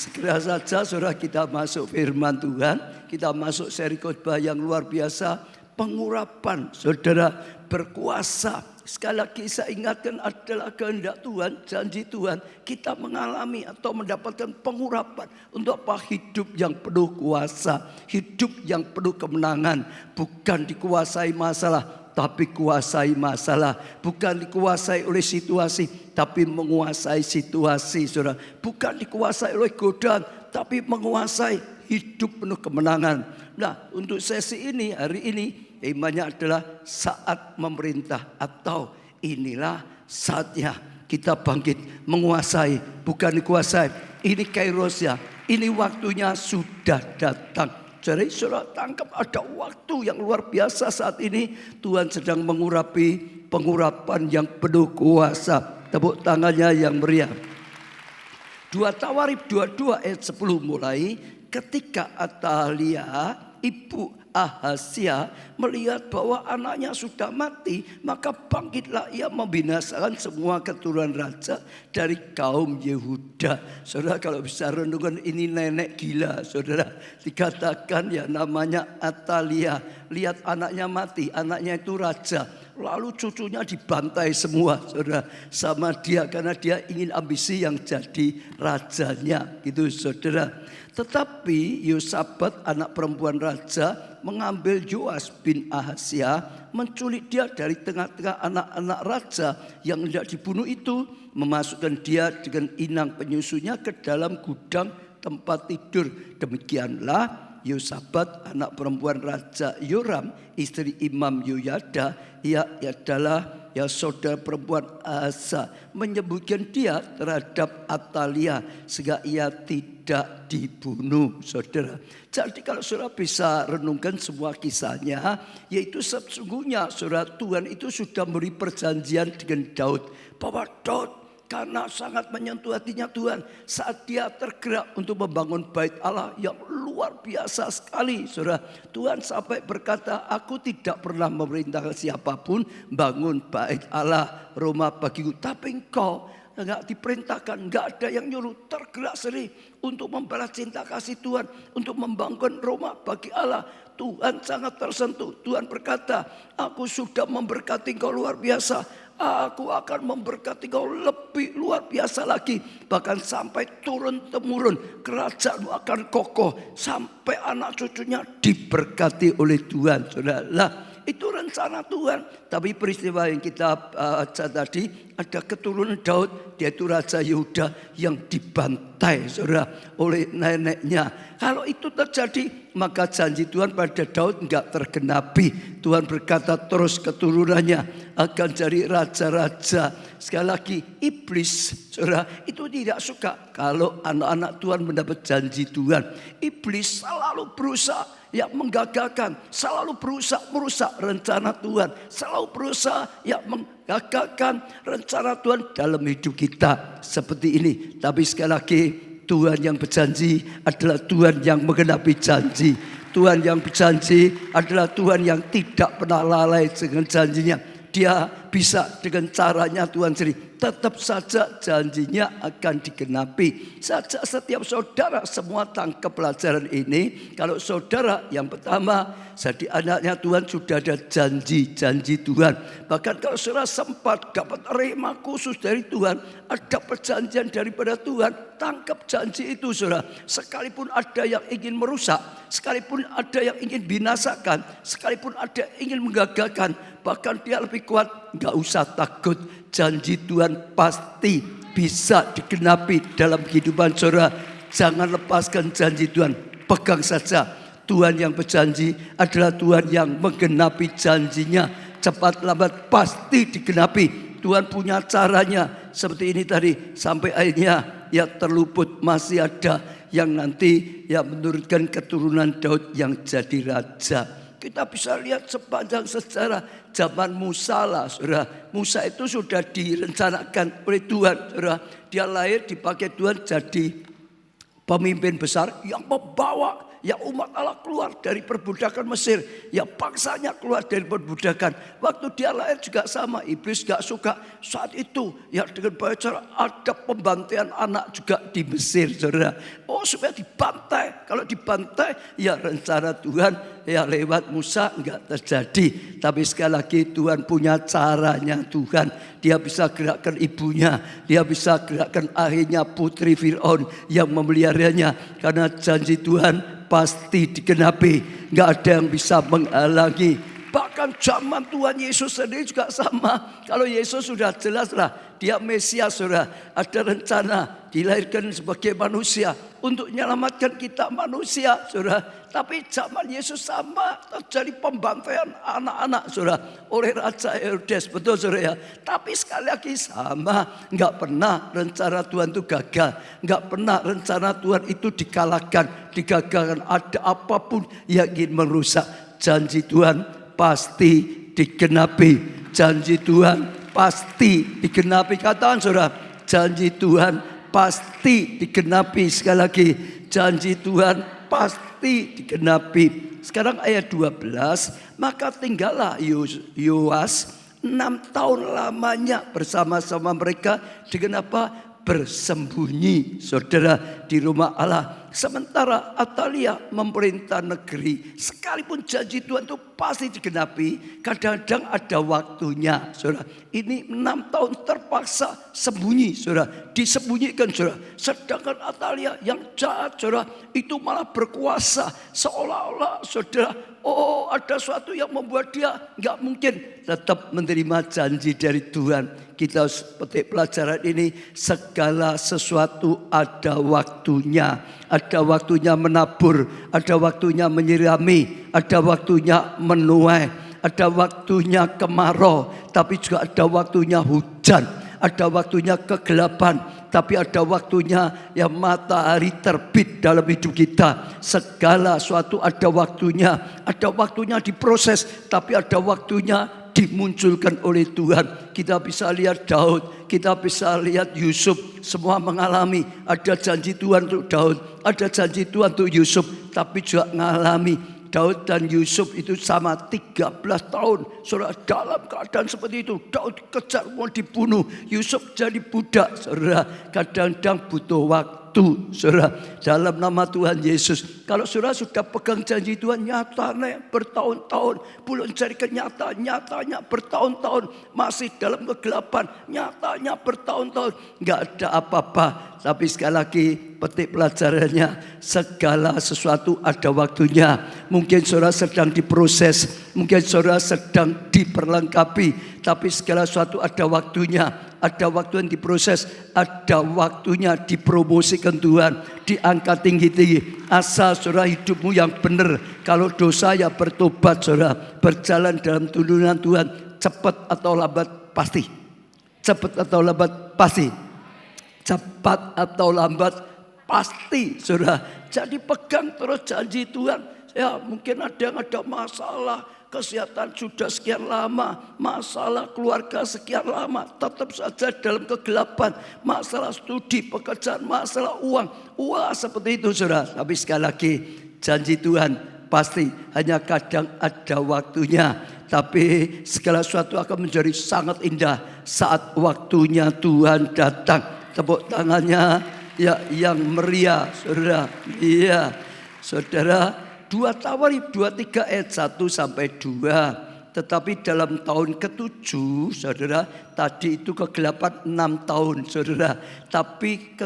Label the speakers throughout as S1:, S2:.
S1: Segera saja saudara kita masuk firman Tuhan. Kita masuk seri khotbah yang luar biasa. Pengurapan saudara berkuasa. Sekali lagi saya ingatkan adalah kehendak Tuhan, janji Tuhan. Kita mengalami atau mendapatkan pengurapan untuk apa? Hidup yang penuh kuasa. Hidup yang penuh kemenangan. Bukan dikuasai masalah, tapi kuasai masalah. Bukan dikuasai oleh situasi, tapi menguasai situasi, saudara. Bukan dikuasai oleh godaan, tapi menguasai hidup penuh kemenangan. Nah, untuk sesi ini, hari ini, temanya adalah saat memerintah, atau inilah saatnya kita bangkit menguasai, bukan dikuasai. Ini kairosnya, ini waktunya sudah datang. Jadi saudara tangkap, ada waktu yang luar biasa saat ini. Tuhan sedang mengurapi pengurapan yang penuh kuasa. Tepuk tangannya yang meriah. 2 Tawarikh 22 ayat 10 mulai. Ketika Atalia ibu Ahazia melihat bahwa anaknya sudah mati, maka bangkitlah ia membinasakan semua keturunan raja dari kaum Yehuda. Saudara kalau bisa renungkan, ini nenek gila, saudara. Dikatakan ya namanya Atalia, lihat anaknya mati, anaknya itu raja. Lalu cucunya dibantai semua, saudara, sama dia karena dia ingin ambisi yang jadi rajanya, gitu, saudara. Tetapi Yosafat anak perempuan raja mengambil Yoas bin Ahazia, menculik dia dari tengah-tengah anak-anak raja yang hendak dibunuh itu, memasukkan dia dengan inang penyusunya ke dalam gudang tempat tidur. Demikianlah Yosafat anak perempuan Raja Yoram, istri Imam Yoyada, ia adalah saudara perempuan Asa, menyebutkan dia terhadap Atalia sehingga ia tidak dibunuh, saudara. Jadi kalau saudara bisa renungkan semua kisahnya, yaitu sesungguhnya saudara, Tuhan itu sudah memberi perjanjian dengan Daud, bahwa Daud karena sangat menyentuh hatinya Tuhan saat dia tergerak untuk membangun bait Allah yang luar biasa sekali, saudara. Tuhan sampai berkata, aku tidak pernah memerintahkan siapapun bangun bait Allah, rumah bagiku, tapi engkau enggak diperintahkan, enggak ada yang nyuruh. Tergerak sendiri untuk membalas cinta kasih Tuhan, untuk membangun rumah bagi Allah. Tuhan sangat tersentuh. Tuhan berkata, aku sudah memberkati engkau luar biasa. Aku akan memberkati kau lebih luar biasa lagi. Bahkan sampai turun-temurun kerajaanmu akan kokoh. Sampai anak cucunya diberkati oleh Tuhan. Saudara, itu rencana Tuhan. Tapi peristiwa yang kita baca tadi, ada keturunan Daud, dia itu Raja Yehuda yang dibantai, saudara, oleh neneknya. Kalau itu terjadi, maka janji Tuhan pada Daud enggak tergenapi. Tuhan berkata terus keturunannya akan jadi raja-raja. Sekali lagi, iblis, saudara, itu tidak suka kalau anak-anak Tuhan mendapat janji Tuhan. Iblis selalu berusaha yang menggagalkan, selalu berusaha merusak rencana Tuhan, selalu berusaha yang menggagalkan rencana Tuhan dalam hidup kita seperti ini. Tapi sekali lagi, Tuhan yang berjanji adalah Tuhan yang menggenapi janji. Tuhan yang berjanji adalah Tuhan yang tidak pernah lalai dengan janjinya. Dia bisa dengan caranya Tuhan sendiri. Tetap saja janjinya akan digenapi. Saja setiap saudara semua tangkap pelajaran ini. Kalau saudara yang pertama, jadi anaknya Tuhan, sudah ada janji-janji Tuhan. Bahkan kalau saudara sempat dapat rema khusus dari Tuhan, ada perjanjian daripada Tuhan, tangkap janji itu, saudara. Sekalipun ada yang ingin merusak, sekalipun ada yang ingin binasakan, sekalipun ada yang ingin menggagalkan, bahkan dia lebih kuat, enggak usah takut. Janji Tuhan pasti bisa digenapi dalam kehidupan saudara. Jangan lepaskan janji Tuhan, pegang saja. Tuhan yang berjanji adalah Tuhan yang menggenapi janjinya. Cepat lambat pasti digenapi. Tuhan punya caranya. Seperti ini tadi, sampai akhirnya ya terluput, masih ada yang nanti ya menurunkan keturunan Daud yang jadi raja. Kita bisa lihat sepanjang sejarah zaman Musa lah, saudara. Musa itu sudah direncanakan oleh Tuhan, saudara. Dia lahir dipakai Tuhan jadi pemimpin besar yang membawa yang umat Allah keluar dari perbudakan Mesir, yang bangsanya keluar dari perbudakan. Waktu dia lahir juga sama, iblis gak suka. Saat itu ya dengan cara ada pembantaian anak juga di Mesir, saudara. Oh, supaya dibantai. Kalau dibantai ya rencana Tuhan ya lewat Musa enggak terjadi. Tapi sekali lagi Tuhan punya caranya Tuhan. Dia bisa gerakkan ibunya, dia bisa gerakkan akhirnya putri Fir'aun yang memeliharanya. Karena janji Tuhan pasti digenapi, nggak ada yang bisa menghalangi. Bahkan zaman Tuhan Yesus sendiri juga sama. Kalau Yesus sudah jelas lah, dia Mesias, saudara. Ada rencana dilahirkan sebagai manusia untuk menyelamatkan kita manusia, saudara. Tapi zaman Yesus sama, terjadi pembantaian anak-anak, saudara, oleh Raja Herodes, betul saudara ya. Tapi sekali lagi sama, nggak pernah rencana Tuhan itu gagal, nggak pernah rencana Tuhan itu dikalahkan, digagalkan. Ada apapun yang ingin merusak, janji Tuhan pasti digenapi. Janji Tuhan pasti digenapi. Katakan saudara, janji Tuhan pasti digenapi. Sekali lagi, janji Tuhan pasti digenapi. Sekarang ayat 12, maka tinggallah Yoas 6 tahun lamanya bersama-sama mereka dengan apa? Bersembunyi, saudara, di rumah Allah. Sementara Atalia memerintah negeri. Sekalipun janji Tuhan itu pasti digenapi, kadang-kadang ada waktunya, saudara. Ini 6 tahun terpaksa sembunyi, saudara. Disembunyikan, saudara. Sedangkan Atalia yang jahat, saudara, itu malah berkuasa. Seolah-olah, saudara, oh ada sesuatu yang membuat dia nggak mungkin tetap menerima janji dari Tuhan. Kita petik pelajaran ini, segala sesuatu ada waktunya. Ada waktunya menabur, ada waktunya menyirami, ada waktunya menuai, ada waktunya kemarau, tapi juga ada waktunya hujan, ada waktunya kegelapan, tapi ada waktunya yang matahari terbit dalam hidup kita. Segala sesuatu ada waktunya diproses, tapi ada waktunya dimunculkan oleh Tuhan. Kita bisa lihat Daud, kita bisa lihat Yusuf, semua mengalami ada janji Tuhan untuk Daud, ada janji Tuhan untuk Yusuf, tapi juga mengalami. Daud dan Yusuf itu sama 13 tahun, saudara, dalam keadaan seperti itu. Daud kejar mau dibunuh, Yusuf jadi budak, saudara. Kadang-kadang butuh waktu, saudara, dalam nama Tuhan Yesus. Kalau saudara sudah pegang janji Tuhan, nyatanya bertahun-tahun, belum jadi kenyataan, nyatanya bertahun-tahun, masih dalam kegelapan, nyatanya bertahun-tahun, nggak ada apa-apa. Tapi sekali lagi petik pelajarannya, segala sesuatu ada waktunya. Mungkin saudara sedang diproses, mungkin saudara sedang diperlengkapi, tapi segala sesuatu ada waktunya. Ada waktu yang diproses, ada waktunya dipromosikan Tuhan, diangkat tinggi-tinggi. Asal saudara hidupmu yang benar. Kalau dosa ya bertobat, saudara, berjalan dalam tuntunan Tuhan. Cepat atau lambat pasti. Cepat atau lambat pasti. Cepat atau lambat pasti, saudara. Jadi pegang terus janji Tuhan. Ya mungkin ada yang ada masalah kesehatan sudah sekian lama, masalah keluarga sekian lama, tetap saja dalam kegelapan, masalah studi, pekerjaan, masalah uang. Wah seperti itu, saudara. Tapi sekali lagi janji Tuhan pasti, hanya kadang ada waktunya. Tapi segala sesuatu akan menjadi sangat indah saat waktunya Tuhan datang. Tepuk tangannya ya yang meriah, saudara. Iya, saudara. 2 Tawarikh 23 ayat 1 sampai 2. Tetapi dalam tahun ke-7, saudara, tadi itu kegelapan 6 tahun, saudara. Tapi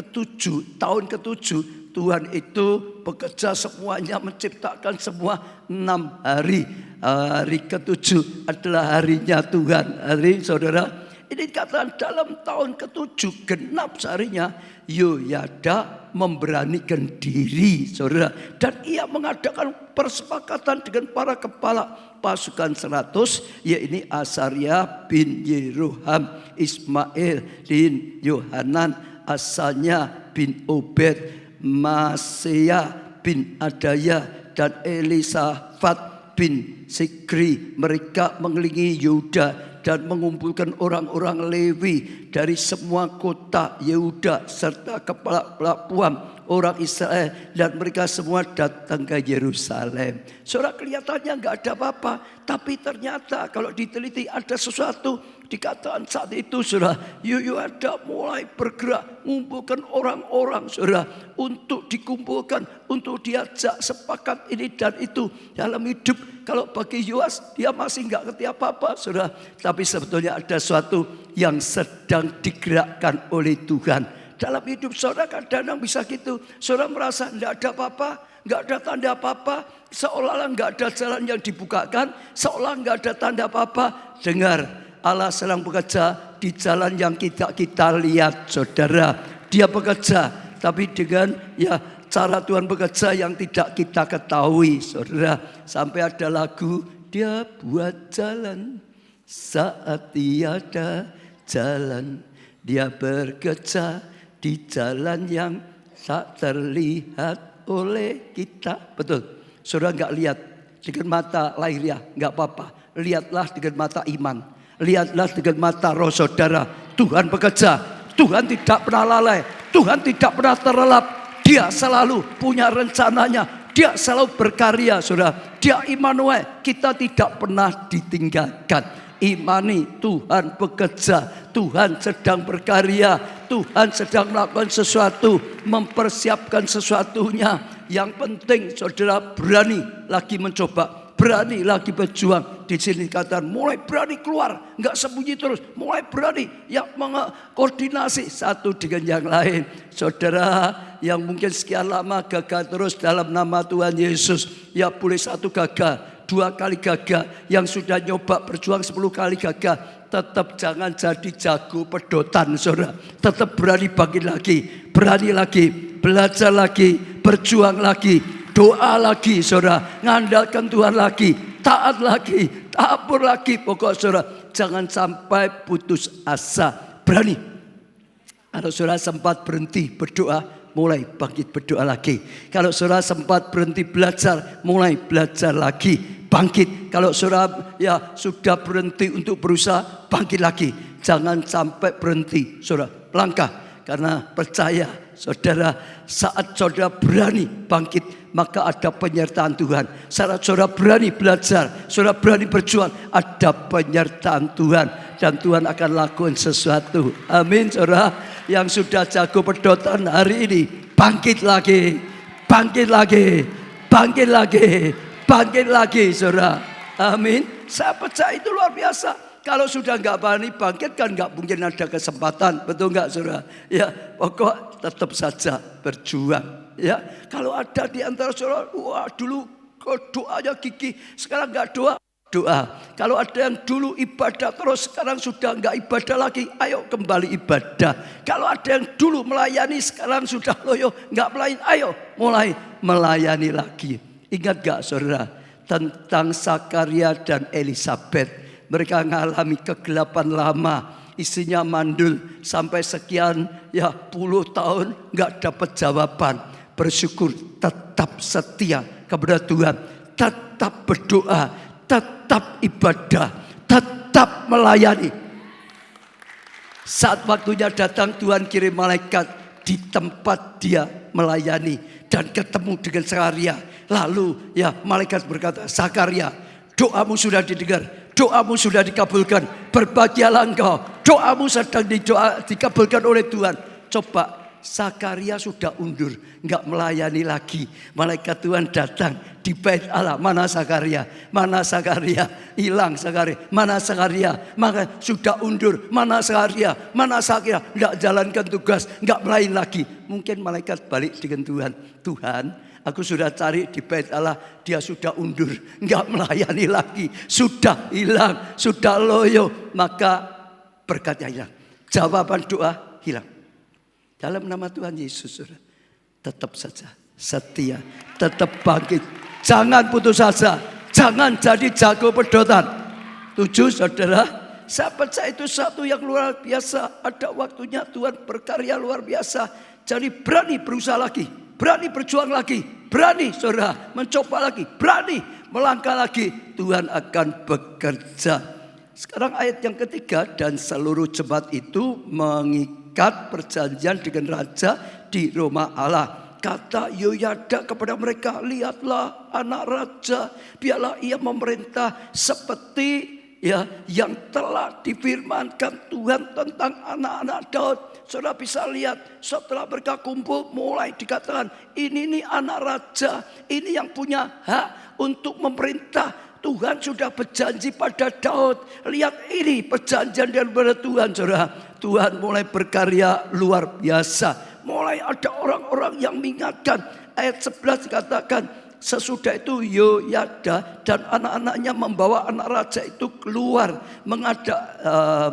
S1: tahun ke-7 Tuhan itu bekerja semuanya, menciptakan semua 6 hari. Hari ke-7 adalah harinya Tuhan. Hari, saudara, ini dikatakan dalam tahun ke-7 genap seharinya Yoyada memberanikan diri, saudara, dan ia mengadakan persepakatan dengan para kepala pasukan 100, yaitu Asaria bin Yeroham, Ismail bin Yohanan, Asanya bin Obed, Masea bin Adaya, dan Elisafat bin Sikri. Mereka mengelilingi Yehuda dan mengumpulkan orang-orang Lewi dari semua kota Yehuda serta kepala pelabuhan orang Israel, dan mereka semua datang ke Yerusalem. Saudara, kelihatannya nggak ada apa-apa, tapi ternyata kalau diteliti ada sesuatu. Dikatakan saat itu, saudara, Yehoiada mulai bergerak mengumpulkan orang-orang, saudara, untuk dikumpulkan, untuk diajak sepakat ini dan itu dalam hidup. Kalau bagi Yoas, dia masih nggak ngerti apa-apa, saudara. Tapi sebetulnya ada sesuatu yang sedang digerakkan oleh Tuhan. Dalam hidup saudara kadang-kadang bisa gitu. Saudara merasa nggak ada apa-apa, nggak ada tanda apa-apa, seolah-olah nggak ada jalan yang dibukakan, seolah nggak ada tanda apa-apa. Dengar, Allah sedang bekerja di jalan yang kita lihat, saudara. Dia bekerja, tapi dengan cara Tuhan bekerja yang tidak kita ketahui, saudara. Sampai ada lagu, dia buat jalan saat tiada jalan. Dia bekerja di jalan yang tak terlihat oleh kita. Betul, saudara nggak lihat dengan mata lahiriah, nggak apa-apa. Lihatlah dengan mata iman. Lihatlah dengan mata roh, saudara. Tuhan bekerja. Tuhan tidak pernah lalai. Tuhan tidak pernah terlelap. Dia selalu punya rencananya. Dia selalu berkarya, saudara. Dia Immanuel. Kita tidak pernah ditinggalkan. Imani Tuhan bekerja. Tuhan sedang berkarya. Tuhan sedang melakukan sesuatu. Mempersiapkan sesuatunya. Yang penting, saudara, berani lagi mencoba. Berani lagi berjuang. Di sini katakan mulai berani keluar, nggak sembunyi terus, mulai berani yang mengkoordinasi satu dengan yang lain. Saudara yang mungkin sekian lama gagal terus dalam nama Tuhan Yesus, ya boleh satu gagal, 2 kali gagal, yang sudah nyoba berjuang 10 kali gagal, tetap jangan jadi jago pedotan, saudara. Tetap berani bangkit lagi, berani lagi, belajar lagi, berjuang lagi, doa lagi, saudara, ngandalkan Tuhan lagi, taat lagi, tabur lagi. Pokok saudara, jangan sampai putus asa, berani. Kalau saudara sempat berhenti berdoa, mulai bangkit berdoa lagi. Kalau saudara sempat berhenti belajar, mulai belajar lagi, bangkit. Kalau saudara sudah berhenti untuk berusaha, bangkit lagi. Jangan sampai berhenti, saudara, langkah. Karena percaya, saudara, saat saudara berani bangkit, maka ada penyertaan Tuhan. Saat saudara berani belajar, saudara berani berjuang, ada penyertaan Tuhan. Dan Tuhan akan lakukan sesuatu. Amin, saudara. Yang sudah jago pedotan hari ini, bangkit lagi, bangkit lagi, bangkit lagi, bangkit lagi, saudara. Amin. Saya percaya itu luar biasa. Kalau sudah nggak berani bangkit kan nggak mungkin ada kesempatan, betul nggak, saudara? Ya, pokok tetap saja berjuang. Ya, kalau ada di antara saudara, wah dulu doanya gigih, sekarang nggak doa. Kalau ada yang dulu ibadah terus sekarang sudah nggak ibadah lagi, ayo kembali ibadah. Kalau ada yang dulu melayani sekarang sudah loyo nggak melayani, ayo mulai melayani lagi. Ingat gak, saudara, tentang Zakaria dan Elisabeth? Mereka mengalami kegelapan lama, istrinya mandul sampai sekian puluh tahun nggak dapat jawaban. Bersyukur, tetap setia kepada Tuhan, tetap berdoa, tetap ibadah, tetap melayani. Saat waktunya datang, Tuhan kirim malaikat di tempat dia melayani dan ketemu dengan Zakaria. Lalu malaikat berkata, Zakaria, doamu sudah didengar. Doamu sudah dikabulkan. Berbahagialah engkau. Doamu sedang dikabulkan oleh Tuhan. Coba, Zakaria sudah undur, nggak melayani lagi. Malaikat Tuhan datang di bait Allah. Mana Zakaria? Mana Zakaria? Hilang Zakaria. Mana Zakaria? Maka sudah undur. Mana Zakaria? Mana Zakaria? Nggak jalankan tugas, nggak melayani lagi. Mungkin malaikat balik dengan Tuhan. Tuhan, aku sudah cari di bait Allah, dia sudah undur, nggak melayani lagi, sudah hilang, sudah loyo, maka berkatnya hilang, jawaban doa hilang. Dalam nama Tuhan Yesus, saudara, tetap saja setia, tetap bangkit, jangan putus asa, jangan jadi jago pedotan. Tujuh, saudara, saya percaya itu satu yang luar biasa. Ada waktunya Tuhan berkarya luar biasa. Jadi berani berusaha lagi, berani berjuang lagi, berani saudara mencoba lagi, berani melangkah lagi. Tuhan akan bekerja. Sekarang ayat yang ketiga, dan seluruh jemaat itu mengikat perjanjian dengan raja di rumah Allah. Kata Yoyada kepada mereka, lihatlah anak raja, biarlah ia memerintah seperti yang telah difirmankan Tuhan tentang anak-anak Daud. Saudara bisa lihat setelah mereka kumpul mulai dikatakan ini nih anak raja, ini yang punya hak untuk memerintah. Tuhan sudah berjanji pada Daud. Lihat ini perjanjian daripada Tuhan, saudara. Tuhan mulai berkarya luar biasa. Mulai ada orang-orang yang mengingatkan. Ayat 11 dikatakan, sesudah itu Yoyada dan anak-anaknya membawa anak raja itu keluar,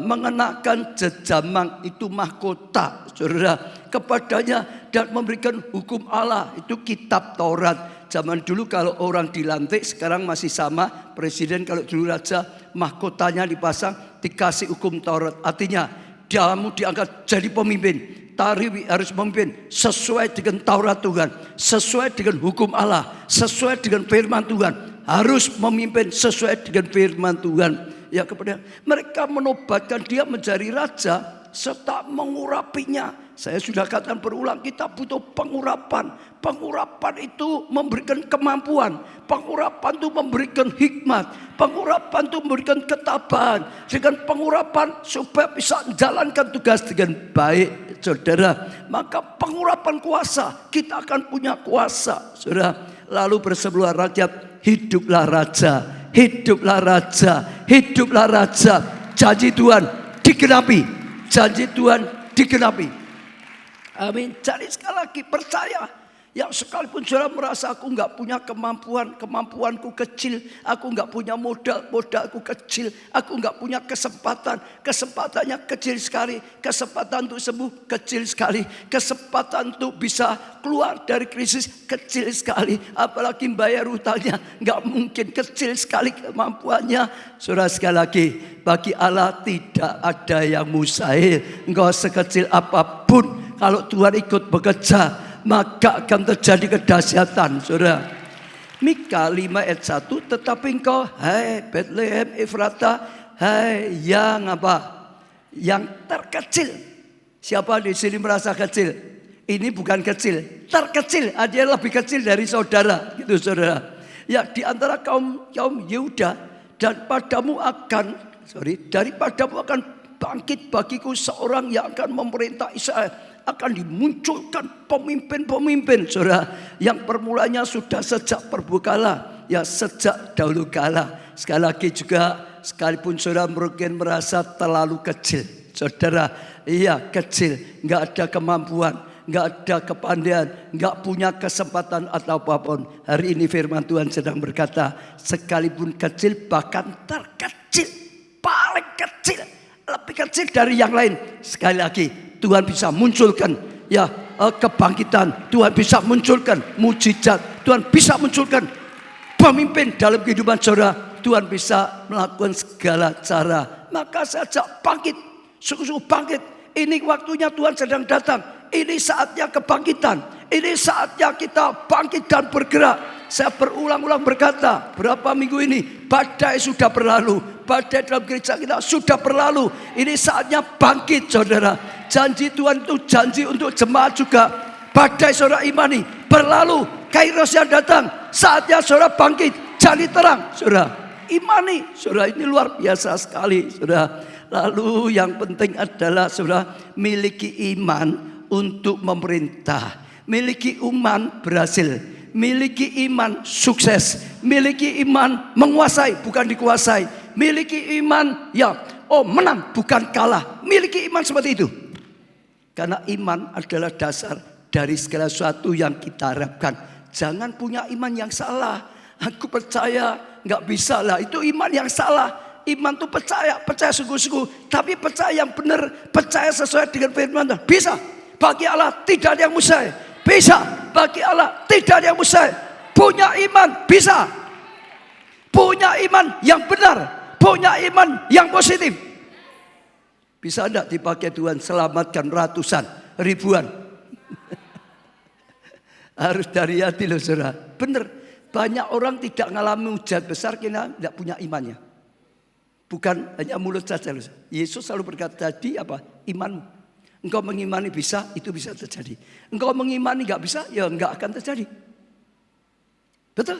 S1: mengenakan jejamang itu mahkota, saudara, kepadanya dan memberikan hukum Allah, itu kitab Taurat. Zaman dulu kalau orang dilantik, sekarang masih sama. Presiden kalau dulu raja, mahkotanya dipasang, dikasih hukum Taurat. Artinya, kamu diangkat jadi pemimpin. Tariwi harus memimpin sesuai dengan Taurat Tuhan, sesuai dengan hukum Allah, sesuai dengan firman Tuhan. Harus memimpin sesuai dengan firman Tuhan. Ya, kepada mereka menobatkan dia menjadi raja serta mengurapinya. Saya sudah katakan berulang, kita butuh pengurapan. Pengurapan itu memberikan kemampuan. Pengurapan itu memberikan hikmat. Pengurapan itu memberikan ketabahan. Dengan pengurapan supaya bisa menjalankan tugas dengan baik, saudara. Maka pengurapan kuasa, kita akan punya kuasa, saudara. Lalu bersebelah rakyat, hiduplah raja, hiduplah raja, hiduplah raja. Janji Tuhan digenapi, janji Tuhan digenapi. Amin. Jadi sekali lagi percaya, yang sekalipun saudara merasa aku nggak punya kemampuan, kemampuanku kecil, aku nggak punya modal, modalku kecil, aku nggak punya kesempatan, kesempatannya kecil sekali, kesempatan untuk sembuh kecil sekali, kesempatan untuk bisa keluar dari krisis kecil sekali, apalagi bayar utangnya nggak mungkin, kecil sekali kemampuannya. Saudara, sekali lagi, bagi Allah tidak ada yang mustahil. Engkau sekecil apapun, kalau Tuhan ikut bekerja, maka akan terjadi kedahsyatan, saudara. Mika 5 ayat 1, tetapi engkau, hai Bethlehem Efrata, hai yang apa? Yang terkecil. Siapa di sini merasa kecil? Ini bukan kecil, terkecil. Dia lebih kecil dari saudara, gitu saudara. Ya, di antara kaum Yehuda, dan daripadamu akan bangkit bagiku seorang yang akan memerintah Israel. Akan dimunculkan pemimpin-pemimpin, saudara, yang permulanya sudah sejak perbukala, ya sejak dahulu kala. Sekali lagi juga, sekalipun saudara mungkin merasa terlalu kecil, saudara, iya kecil, nggak ada kemampuan, nggak ada kepandaian, nggak punya kesempatan atau apapun. Hari ini firman Tuhan sedang berkata, sekalipun kecil, bahkan terkecil, paling kecil, lebih kecil dari yang lain, sekali lagi Tuhan bisa munculkan kebangkitan, Tuhan bisa munculkan mujizat, Tuhan bisa munculkan pemimpin dalam kehidupan saudara. Tuhan bisa melakukan segala cara. Maka saja bangkit, sungguh-sungguh bangkit. Ini waktunya Tuhan sedang datang. Ini saatnya kebangkitan. Ini saatnya kita bangkit dan bergerak. Saya berulang-ulang berkata, berapa minggu ini badai sudah berlalu, badai dalam gereja kita sudah berlalu. Ini saatnya bangkit, saudara. Janji Tuhan itu janji untuk jemaat juga. Badai saudara imani berlalu, Kairos yang datang, saatnya saudara bangkit, jadi terang, saudara. Imani, saudara, ini luar biasa sekali, saudara. Lalu yang penting adalah saudara miliki iman untuk memerintah, miliki iman berhasil, miliki iman sukses, miliki iman menguasai bukan dikuasai, miliki iman menang bukan kalah, miliki iman seperti itu. Karena iman adalah dasar dari segala sesuatu yang kita harapkan. Jangan punya iman yang salah. Aku percaya, nggak bisa lah. Itu iman yang salah. Iman itu percaya sungguh-sungguh. Tapi percaya yang benar, percaya sesuai dengan firman Tuhan. Bisa. Bagi Allah tidak ada yang mustahil. Bisa. Bagi Allah tidak ada yang mustahil. Punya iman, bisa. Punya iman yang benar. Punya iman yang positif. Bisa enggak dipakai Tuhan selamatkan ratusan, ribuan? Harus dari hati loh, saudara. Benar, banyak orang tidak mengalami mujizat besar karena tidak punya imannya. Bukan hanya mulut saja. Yesus selalu berkata, jadi apa? Imanmu. Engkau mengimani bisa, itu bisa terjadi. Engkau mengimani nggak bisa, ya nggak akan terjadi. Betul?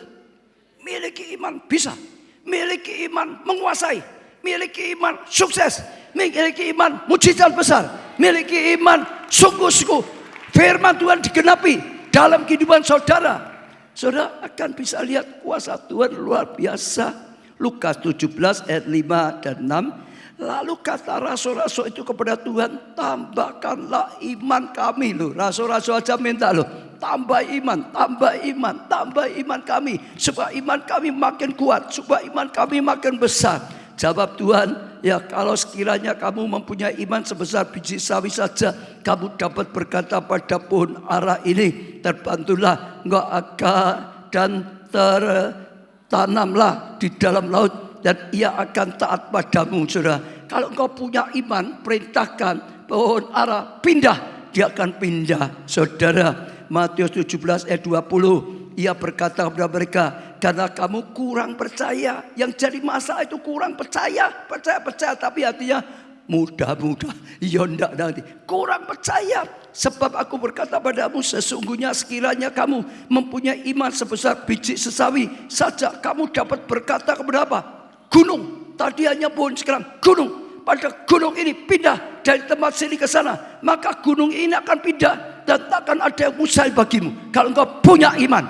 S1: Miliki iman bisa. Miliki iman menguasai. Miliki iman sukses. Miliki iman mujizat besar. Miliki iman sungguh-sungguh firman Tuhan digenapi dalam kehidupan saudara. Saudara akan bisa lihat kuasa Tuhan luar biasa. Lukas 17 ayat 5 dan 6. Lalu kata rasul-rasul itu kepada Tuhan, tambahkanlah iman kami. Loh, rasul-rasul aja minta loh, tambah iman, tambah iman, tambah iman kami. Supaya iman kami makin kuat, supaya iman kami makin besar. Jawab Tuhan, ya kalau sekiranya kamu mempunyai iman sebesar biji sawi saja, kamu dapat berkata pada pohon ara ini, terbantulah engkau akan dan tertanamlah di dalam laut, dan ia akan taat padamu. Saudara, kalau engkau punya iman, perintahkan pohon ara pindah, dia akan pindah. Saudara, Matius 17 ayat 20, ia berkata kepada mereka, karena kamu kurang percaya. Yang jadi masalah itu kurang percaya. Percaya, tapi hatinya mudah-mudah. Ya enggak nanti. Kurang percaya. Sebab aku berkata padamu, sesungguhnya sekiranya kamu mempunyai iman sebesar biji sesawi saja, kamu dapat berkata kepada apa? Gunung. Tadi hanya pohon, sekarang gunung. Pada gunung ini pindah dari tempat sini ke sana. Maka gunung ini akan pindah. Dan takkan ada yang mustahil bagimu. Kalau engkau punya iman.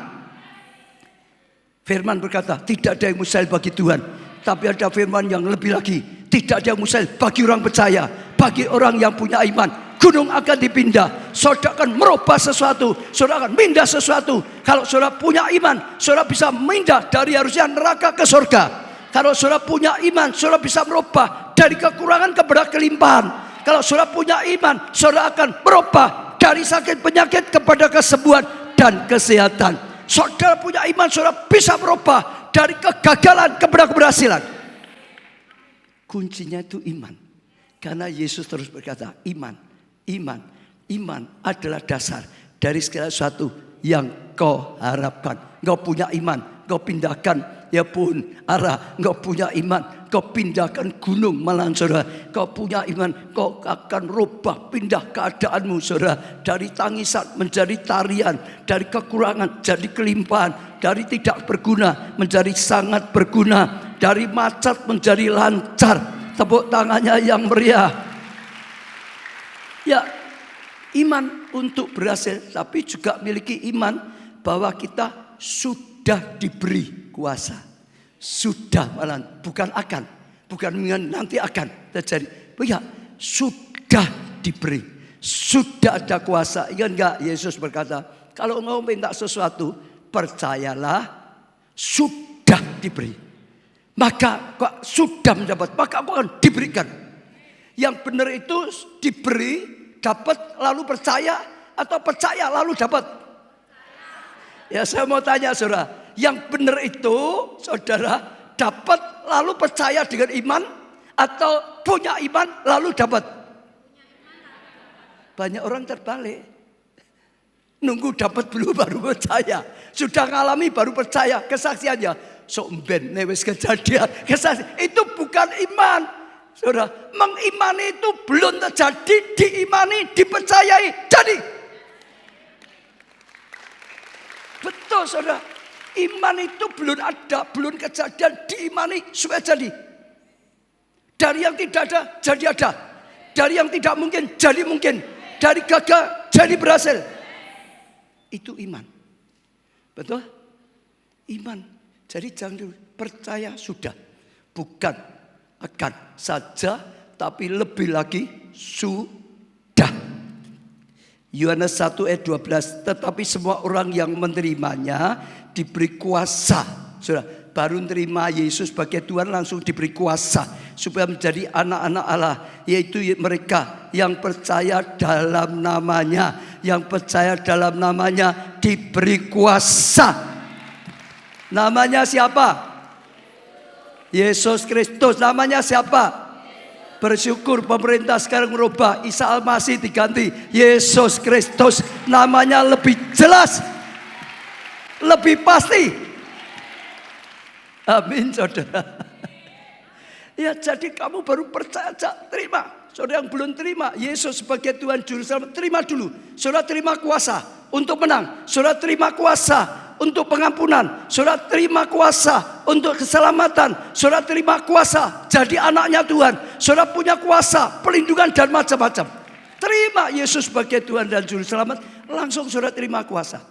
S1: Firman berkata, tidak ada yang mustahil bagi Tuhan. Tapi ada firman yang lebih lagi. Tidak ada yang mustahil bagi orang percaya. Bagi orang yang punya iman. Gunung akan dipindah. Saudara akan merubah sesuatu. Saudara akan pindah sesuatu. Kalau saudara punya iman, saudara bisa pindah dari harusnya neraka ke surga. Kalau saudara punya iman, saudara bisa merubah dari kekurangan kepada kelimpahan. Kalau saudara punya iman, saudara akan merubah dari sakit penyakit kepada kesembuhan dan kesehatan. Saudara punya iman, saudara bisa merubah dari kegagalan kepada keberhasilan. Kuncinya itu iman. Karena Yesus terus berkata, iman adalah dasar dari segala sesuatu yang kau harapkan. Kau punya iman, kau pindahkan ya pun arah. Kau punya iman, kau pindahkan gunung malahan saudara. Kau punya iman, kau akan rubah, pindah keadaanmu saudara. Dari tangisan menjadi tarian, dari kekurangan jadi kelimpahan, dari tidak berguna menjadi sangat berguna, dari macet menjadi lancar. Tepuk tangannya yang meriah. Ya, iman untuk berhasil, tapi juga miliki iman bahwa kita sudah diberi kuasa. Sudah malah, bukan akan. Bukan nanti akan terjadi. Ya, sudah diberi. Sudah ada kuasa. Ingat enggak Yesus berkata, kalau mau minta sesuatu, percayalah sudah diberi. Maka kok sudah mendapat, maka aku akan diberikan. Yang benar itu diberi, dapat lalu percaya, atau percaya lalu dapat? Ya saya mau tanya saudara, yang benar itu saudara dapat lalu percaya dengan iman, atau punya iman lalu dapat? Banyak orang terbalik. Nunggu dapat dulu baru percaya. Sudah ngalami baru percaya. Kesaksiannya sok ben wis kejadian. Kesaksian itu bukan iman. Saudara, mengimani itu belum terjadi, diimani, dipercayai, jadi. Betul saudara, iman itu belum ada, belum kejadian, diimani supaya jadi. Dari yang tidak ada, jadi ada. Dari yang tidak mungkin, jadi mungkin. Dari gagal, jadi berhasil. Itu iman. Betul? Iman. Jadi jangan dulu, percaya sudah. Bukan akan saja, tapi lebih lagi sudah. Yohanes 1 ayat 12, tetapi semua orang yang menerimanya diberi kuasa. Saudara, baru menerima Yesus sebagai Tuhan langsung diberi kuasa supaya menjadi anak-anak Allah, yaitu mereka yang percaya dalam namanya. Yang percaya dalam namanya diberi kuasa. Namanya siapa? Yesus Kristus. Namanya siapa? Bersyukur pemerintah sekarang merubah, Isa Al-Masih diganti Yesus Kristus. Namanya lebih jelas, lebih pasti. Amin saudara. Ya jadi kamu baru percaya, terima. Saudara yang belum terima Yesus sebagai Tuhan Juru Selamat, terima dulu. Saudara terima kuasa untuk menang. Saudara terima kuasa untuk pengampunan. Saudara terima kuasa untuk keselamatan. Saudara terima kuasa jadi anaknya Tuhan. Saudara punya kuasa pelindungan dan macam-macam. Terima Yesus sebagai Tuhan dan Juru Selamat. Langsung saudara terima kuasa.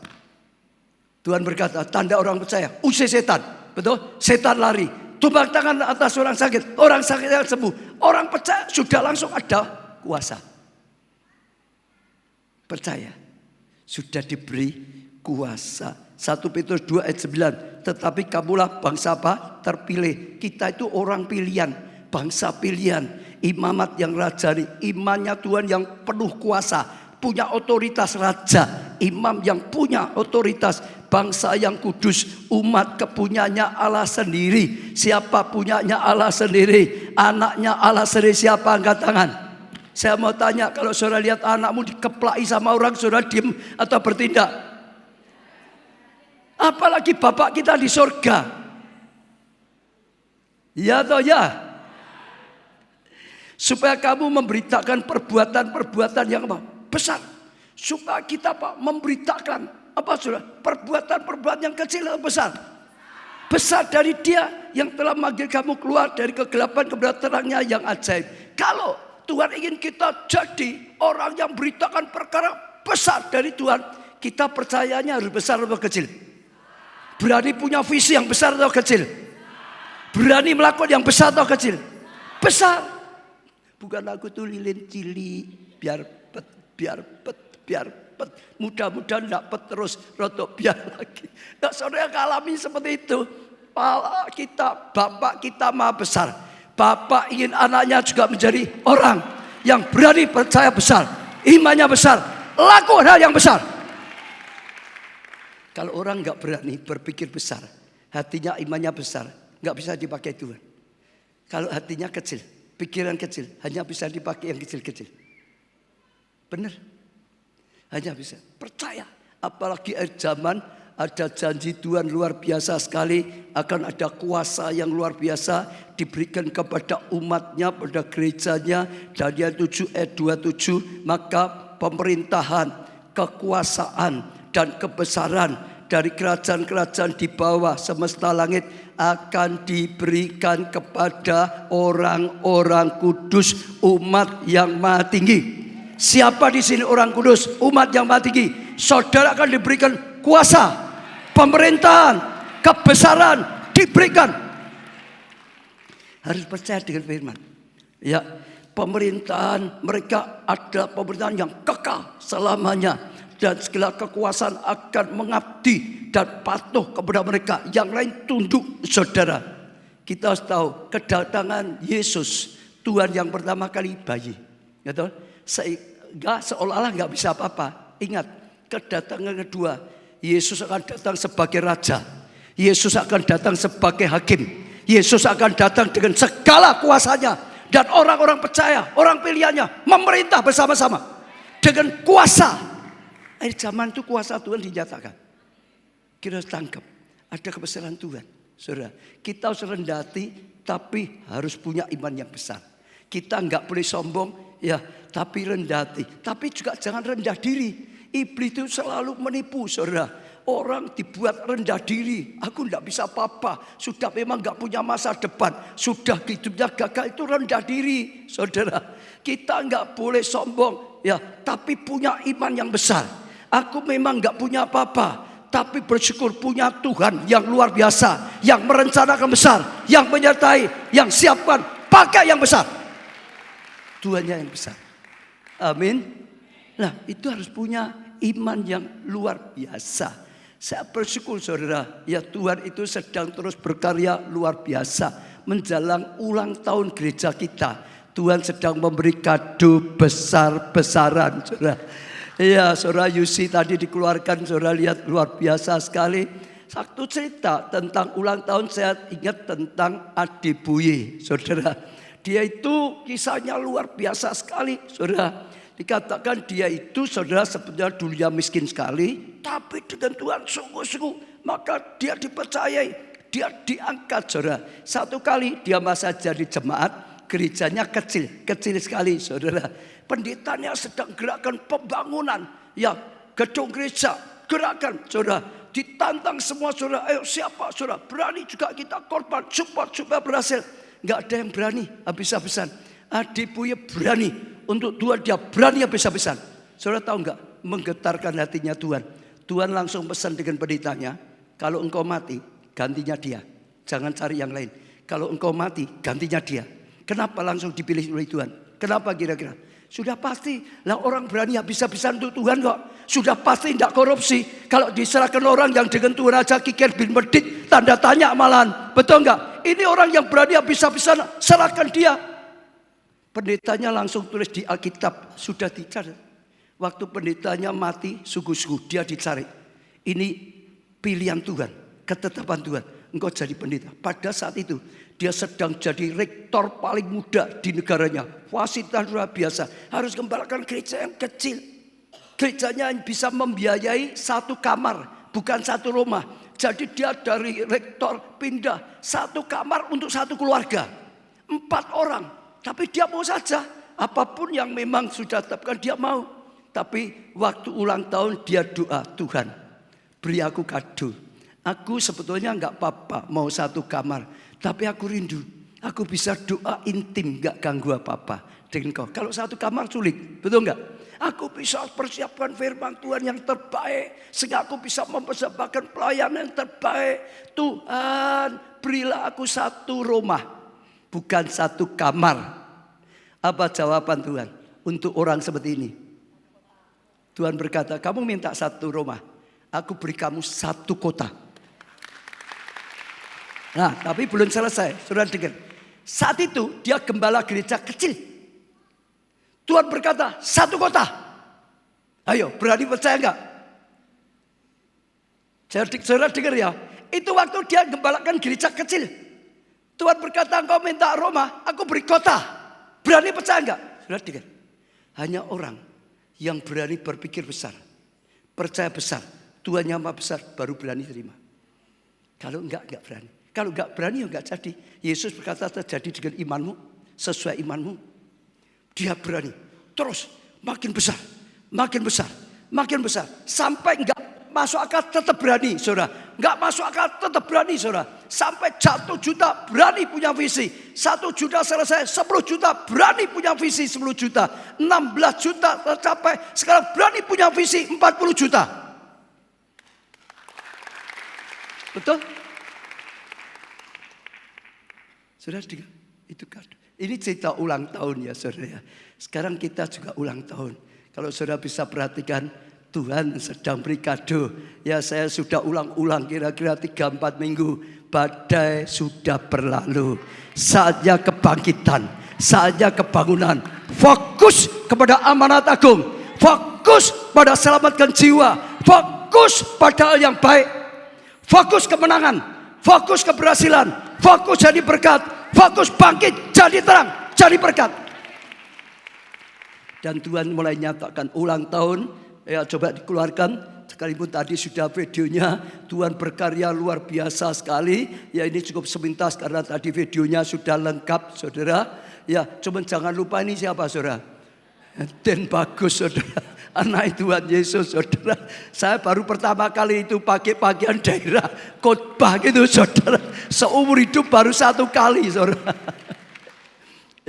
S1: Tuhan berkata, tanda orang percaya, usir setan. Betul? Setan lari. Tumpang tangan atas orang sakit yang sembuh. Orang percaya sudah langsung ada kuasa. Percaya, sudah diberi kuasa. 1 Petrus 2 ayat 9. Tetapi kamulah bangsa apa? Terpilih. Kita itu orang pilihan, bangsa pilihan, imamat yang rajani, imannya Tuhan yang penuh kuasa, punya otoritas raja, imam yang punya otoritas, bangsa yang kudus, umat kepunyanya Allah sendiri. Siapa punyanya Allah sendiri? Anaknya Allah sendiri. Siapa? Angkat tangan. Saya mau tanya, kalau saudara lihat anakmu dikeplai sama orang, saudara diem atau bertindak? Apalagi Bapak kita di surga. Ya atau ya? Supaya kamu memberitakan perbuatan-perbuatan yang besar. Supaya kita memberitakan saudara? Perbuatan-perbuatan yang kecil atau besar? Besar dari Dia yang telah memanggil kamu keluar dari kegelapan kepada terangnya yang ajaib. Kalau Tuhan ingin kita jadi orang yang beritakan perkara besar dari Tuhan, kita percayanya harus besar atau kecil? Berani punya visi yang besar atau kecil? Berani melakukan yang besar atau kecil? Besar. Bukan aku tuh lilin cili, biar pet. Mudah-mudahan tidak pet terus, rotok biar lagi. Nah, saudara yang alami seperti itu. Bapak kita maha besar. Bapak ingin anaknya juga menjadi orang yang berani percaya besar, imannya besar, lakukan hal yang besar. Kalau orang nggak berani berpikir besar, hatinya imannya besar, nggak bisa dipakai Tuhan. Kalau hatinya kecil, pikiran kecil, hanya bisa dipakai yang kecil-kecil. Benar? Hanya bisa percaya. Apalagi zaman ada janji Tuhan luar biasa sekali, akan ada kuasa yang luar biasa diberikan kepada umatnya, pada gerejanya. Daniel 7 ayat 27, maka pemerintahan, kekuasaan dan kebesaran dari kerajaan-kerajaan di bawah semesta langit akan diberikan kepada orang-orang kudus, umat yang maha tinggi. Siapa di sini orang kudus, umat yang maha tinggi? Saudara akan diberikan kuasa, pemerintahan, kebesaran diberikan. Harus percaya dengan firman. Ya, pemerintahan mereka adalah pemerintahan yang kekal selamanya, dan segala kekuasaan akan mengabdi dan patuh kepada mereka. Yang lain tunduk. Saudara, kita harus tahu kedatangan Yesus, Tuhan yang pertama kali bayi, gitu. Seolah-olah nggak bisa apa-apa. Ingat, kedatangan kedua, Yesus akan datang sebagai raja. Yesus akan datang sebagai hakim. Yesus akan datang dengan segala kuasanya. Dan orang-orang percaya, orang pilihannya memerintah bersama-sama dengan kuasa. Akhir zaman itu kuasa Tuhan dinyatakan. Kita harus tangkap, ada kebesaran Tuhan. Saudara, kita harus rendah hati, tapi harus punya iman yang besar. Kita nggak boleh sombong, ya, tapi rendah hati. Tapi juga jangan rendah diri. Iblis itu selalu menipu, saudara. Orang dibuat rendah diri. Aku tidak bisa apa-apa. Sudah memang nggak punya masa depan. Sudah hidupnya gagal, itu rendah diri, saudara. Kita nggak boleh sombong, ya, tapi punya iman yang besar. Aku memang nggak punya apa-apa, tapi bersyukur punya Tuhan yang luar biasa, yang merencanakan besar, yang menyertai, yang siapkan, pakai yang besar. Tuhannya yang besar. Amin. Nah, itu harus punya iman yang luar biasa. Saya bersyukur, saudara, ya, Tuhan itu sedang terus berkarya luar biasa menjelang ulang tahun gereja kita. Tuhan sedang memberi kado besar-besaran, saudara. Ya, saudara Yusi tadi dikeluarkan, saudara lihat luar biasa sekali. Satu cerita tentang ulang tahun, saya ingat tentang Ade Buye, saudara. Dia itu kisahnya luar biasa sekali, saudara. Dikatakan dia itu, saudara, sebenarnya dulunya miskin sekali, tapi dengan Tuhan sungguh-sungguh, maka dia dipercayai dia diangkat saudara. Satu kali dia masa jadi jemaat, gerejanya kecil sekali saudara. Pendetanya sedang gerakan pembangunan, ya gedung gereja, gerakan saudara. Ditantang semua saudara, ayo siapa saudara berani juga kita korban support supaya berhasil. Nggak ada yang berani habis-habisan. Adi Buye berani untuk Tuhan, dia berani habis-habisan. Saudara tahu nggak, menggetarkan hatinya Tuhan. Tuhan langsung pesan dengan pendetanya, kalau engkau mati gantinya dia, jangan cari yang lain. Kalau engkau mati gantinya dia. Kenapa langsung dipilih oleh Tuhan? Kenapa kira-kira? Sudah pasti lah, orang berani habis-habisan untuk Tuhan kok. Sudah pasti tidak korupsi. Kalau diserahkan orang yang dengan Tuhan aja kikir bin medit, tanda tanya malahan. Betul enggak? Ini orang yang berani habis-habisan, serahkan dia. Pendetanya langsung tulis di Alkitab, sudah dicari. Waktu pendetanya mati, sungguh-sungguh dia dicari. Ini pilihan Tuhan, ketetapan Tuhan. Engkau jadi pendeta. Pada saat itu dia sedang jadi rektor paling muda di negaranya. Fasilitas luar biasa. Harus gembalakan gereja yang kecil. Gerejanya bisa membiayai satu kamar, bukan satu rumah. Jadi dia dari rektor pindah satu kamar untuk satu keluarga. 4 orang. Tapi dia mau saja. Apapun yang memang sudah tetapkan dia mau. Tapi waktu ulang tahun dia doa, Tuhan beri aku kado. Aku sebetulnya enggak apa-apa mau satu kamar. Tapi aku rindu. Aku bisa doa intim, enggak ganggu apa-apa dengan kau. Kalau satu kamar sulit, betul enggak? Aku bisa persiapkan firman Tuhan yang terbaik. Sehingga aku bisa mempersembahkan pelayanan yang terbaik. Tuhan berilah aku satu rumah, bukan satu kamar. Apa jawaban Tuhan untuk orang seperti ini? Tuhan berkata, kamu minta satu rumah, aku beri kamu satu kota. Nah, tapi belum selesai. Saudara dengar. Saat itu dia gembala gereja kecil. Tuhan berkata, satu kota. Ayo, berani percaya enggak? Saudara dengar ya. Itu waktu dia gembalakan gereja kecil. Tuhan berkata, engkau minta rumah, aku beri kota. Berani percaya enggak? Saudara dengar. Hanya orang yang berani berpikir besar, percaya besar, Tuhan yang maha besar, baru berani terima. Kalau enggak berani. Kalau enggak berani, enggak jadi. Yesus berkata terjadi dengan imanmu, sesuai imanmu. Dia berani. Terus makin besar, makin besar, makin besar. Sampai enggak masuk akal tetap berani, saudara. Enggak masuk akal tetap berani, saudara. Sampai 1 juta berani punya visi. 1 juta selesai, 10 juta berani punya visi 10 juta. 16 juta tercapai, sekarang berani punya visi 40 juta. Betul? Saudara, itu kado. Ini cerita ulang tahun ya saudara. Sekarang kita juga ulang tahun. Kalau saudara bisa perhatikan, Tuhan sedang beri kado. Ya, saya sudah ulang-ulang kira-kira 3-4 minggu. Badai sudah berlalu. Saatnya kebangkitan. Saatnya kebangunan. Fokus kepada amanat agung. Fokus pada selamatkan jiwa. Fokus pada hal yang baik. Fokus kemenangan. Fokus keberhasilan. Fokus jadi berkat. Fokus bangkit jadi terang. Jadi berkat. Dan Tuhan mulai nyatakan ulang tahun. Ya, coba dikeluarkan. Sekalipun tadi sudah videonya. Tuhan berkarya luar biasa sekali. Ya, ini cukup sepintas karena tadi videonya sudah lengkap saudara. Ya, cuma jangan lupa ini siapa saudara? Dan bagus saudara. Anak Tuhan Yesus saudara. Saya baru pertama kali itu pakai pakaian daerah khotbah gitu saudara. Seumur hidup baru 1 kali saudara.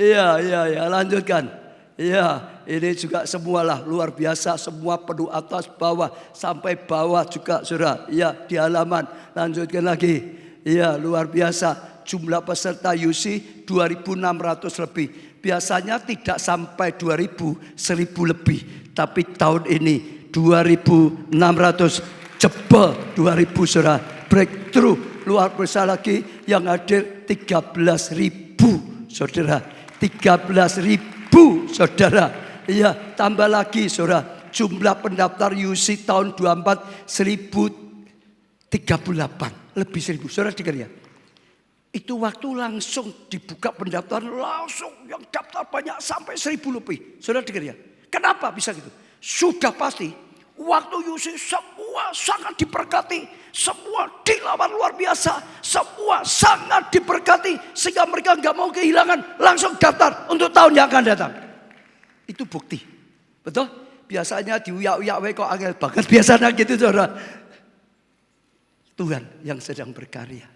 S1: Iya lanjutkan. Iya, ini juga semualah luar biasa. Semua penuh atas bawah sampai bawah juga saudara. Iya, di halaman. Lanjutkan lagi. Iya, luar biasa. Jumlah peserta UC 2.600 lebih. Biasanya tidak sampai 2.000, 1.000 lebih. Tapi tahun ini 2.600 jebol 2.000 saudara. Breakthrough luar biasa lagi yang hadir 13.000 saudara. 13.000 saudara. Iya, tambah lagi saudara. Jumlah pendaftar UC tahun 24 1.038 lebih 1.000 saudara dengar ya. Itu waktu langsung dibuka pendaftaran, langsung yang daftar banyak sampai 1.000 lebih. Saudara dengar ya. Kenapa bisa gitu? Sudah pasti waktu UC semua sangat diberkati. Semua dilawan luar biasa. Semua sangat diberkati. Sehingga mereka nggak mau kehilangan. Langsung daftar untuk tahun yang akan datang. Itu bukti. Betul? Biasanya diuyak-uyak kok angel banget. Biasanya gitu saudara. Tuhan yang sedang berkarya.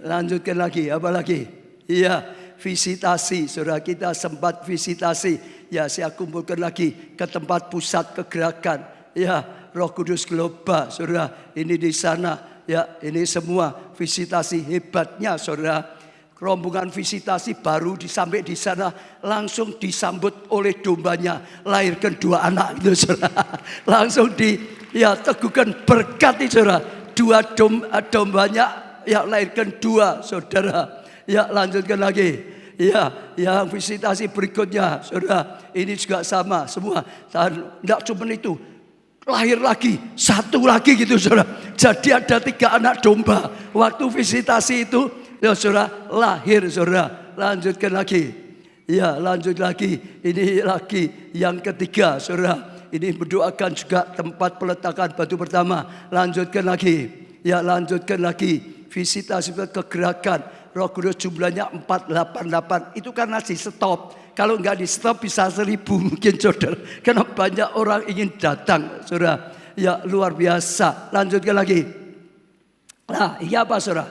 S1: Lanjutkan lagi. Apa lagi? Iya, visitasi. Saudara, kita sempat visitasi. Ya, saya kumpulkan lagi ke tempat pusat kegerakan. Ya, Roh Kudus Global, saudara, ini di sana, ya, ini semua visitasi hebatnya, saudara. Rombongan visitasi baru sampai di sana langsung disambut oleh dombanya, lahirkan 2 anak itu, saudara. Langsung teguhkan berkat itu, saudara. 2 dombanya, ya, lahirkan 2, saudara. Ya, lanjutkan lagi. Ya, yang visitasi berikutnya, saudara, ini juga sama semua. Dan tidak cuma itu. Lahir lagi, 1 lagi gitu saudara. Jadi ada 3 anak domba. Waktu visitasi itu, ya saudara, lahir saudara. Lanjutkan lagi. Ya, lanjut lagi. Ini lagi yang ketiga saudara. Ini mendoakan juga tempat peletakan batu pertama. Lanjutkan lagi. Ya, lanjutkan lagi. Visitasi kegerakan. Roh Kudus jumlahnya 488. Itu karena di stop. Kalau nggak di stop bisa 1000 mungkin saudara. Karena banyak orang ingin datang saudara. Ya, luar biasa. Lanjutkan lagi. Nah, iya apa saudara?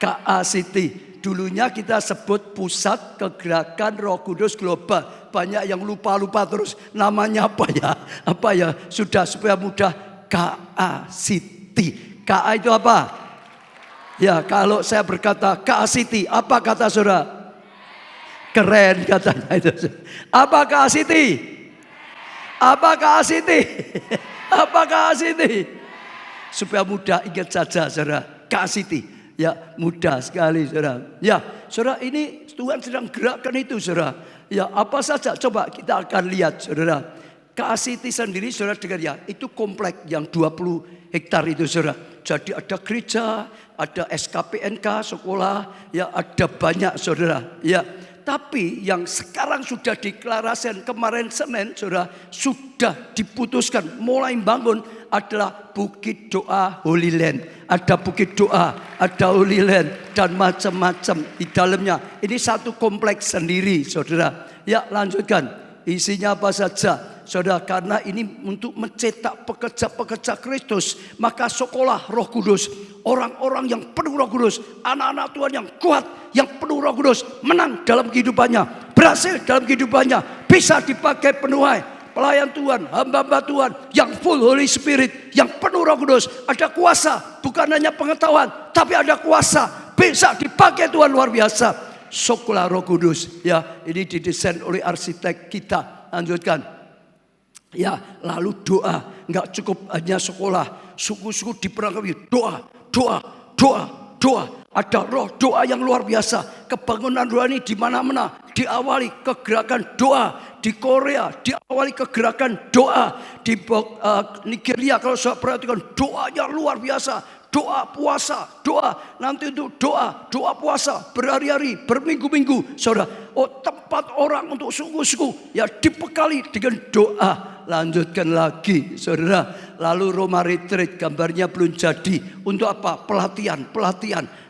S1: KA City. Dulunya kita sebut Pusat Kegerakan Roh Kudus Global. Banyak yang lupa-lupa terus namanya apa ya? Apa ya? Sudah supaya mudah. KA City. KA itu apa? Ya, kalau saya berkata KA City, apa kata saudara? Keren katanya itu. Apa KA City? Apa KA City? Apa KA City? Supaya mudah ingat saja saudara. KA City. Ya, mudah sekali saudara. Ya, saudara, ini Tuhan sedang gerakkan itu saudara. Ya, apa saja coba kita akan lihat saudara. KA City sendiri saudara dengar ya, itu komplek yang 20 hektar itu saudara. Jadi ada gereja, ada SKPNK, sekolah, ya ada banyak saudara. Ya, tapi yang sekarang sudah deklarasikan kemarin Senin saudara, sudah diputuskan mulai bangun adalah Bukit Doa Holy Land. Ada Bukit Doa, ada Holy Land dan macam-macam di dalamnya. Ini satu kompleks sendiri saudara. Ya, lanjutkan. Isinya apa saja? Saudara, karena ini untuk mencetak pekerja-pekerja Kristus, maka sekolah Roh Kudus, orang-orang yang penuh Roh Kudus, anak-anak Tuhan yang kuat, yang penuh Roh Kudus, menang dalam kehidupannya, berhasil dalam kehidupannya, bisa dipakai penuhai, pelayan Tuhan, hamba-hamba Tuhan yang full Holy Spirit, yang penuh Roh Kudus, ada kuasa, bukan hanya pengetahuan, tapi ada kuasa, bisa dipakai Tuhan luar biasa. Sekolah Roh Kudus, ya, ini didesain oleh arsitek kita. Lanjutkan. Ya, lalu doa, nggak cukup hanya sekolah, suku-suku diperangkap doa, doa, doa, doa. Ada roh doa yang luar biasa. Kebangunan rohani di mana-mana diawali kegerakan doa. Di Korea diawali kegerakan doa. Di Nigeria kalau saya perhatikan doanya luar biasa. Doa puasa, doa nanti untuk doa puasa berhari-hari, berminggu-minggu, saudara. Oh, tempat orang untuk suku-suku ya dibekali dengan doa. Lanjutkan lagi, saudara. Lalu Roma Retreat gambarnya belum jadi. Untuk apa? Pelatihan.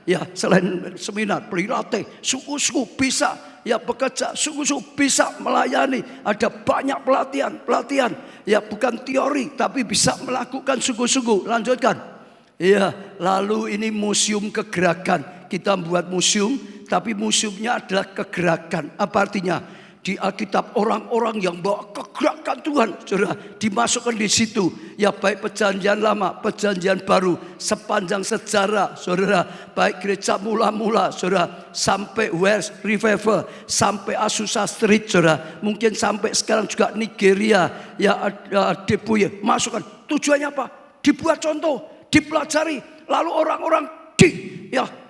S1: Ya, selain seminar, berlatih, suku-suku bisa ya bekerja, suku-suku bisa melayani. Ada banyak pelatihan. Ya, bukan teori, tapi bisa melakukan suku-suku. Lanjutkan. Ya, lalu ini museum kegerakan. Kita membuat museum, tapi museumnya adalah kegerakan. Apa artinya? Di Alkitab orang-orang yang bawa kegerakan Tuhan, saudara, dimasukkan di situ. Ya, baik perjanjian lama, perjanjian baru, sepanjang sejarah, saudara. Baik gereja mula-mula, saudara, sampai West Revival, sampai Azusa Street, saudara. Mungkin sampai sekarang juga Nigeria, ya ada Debuye. Masukkan. Tujuannya apa? Dibuat contoh. Dipelajari, lalu orang-orang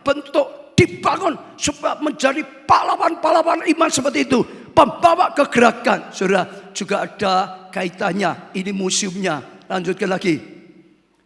S1: bentuk, dibangun supaya menjadi pahlawan-pahlawan iman seperti itu, pembawa kegerakan. Saudara, juga ada kaitannya. Ini museumnya. Lanjutkan lagi.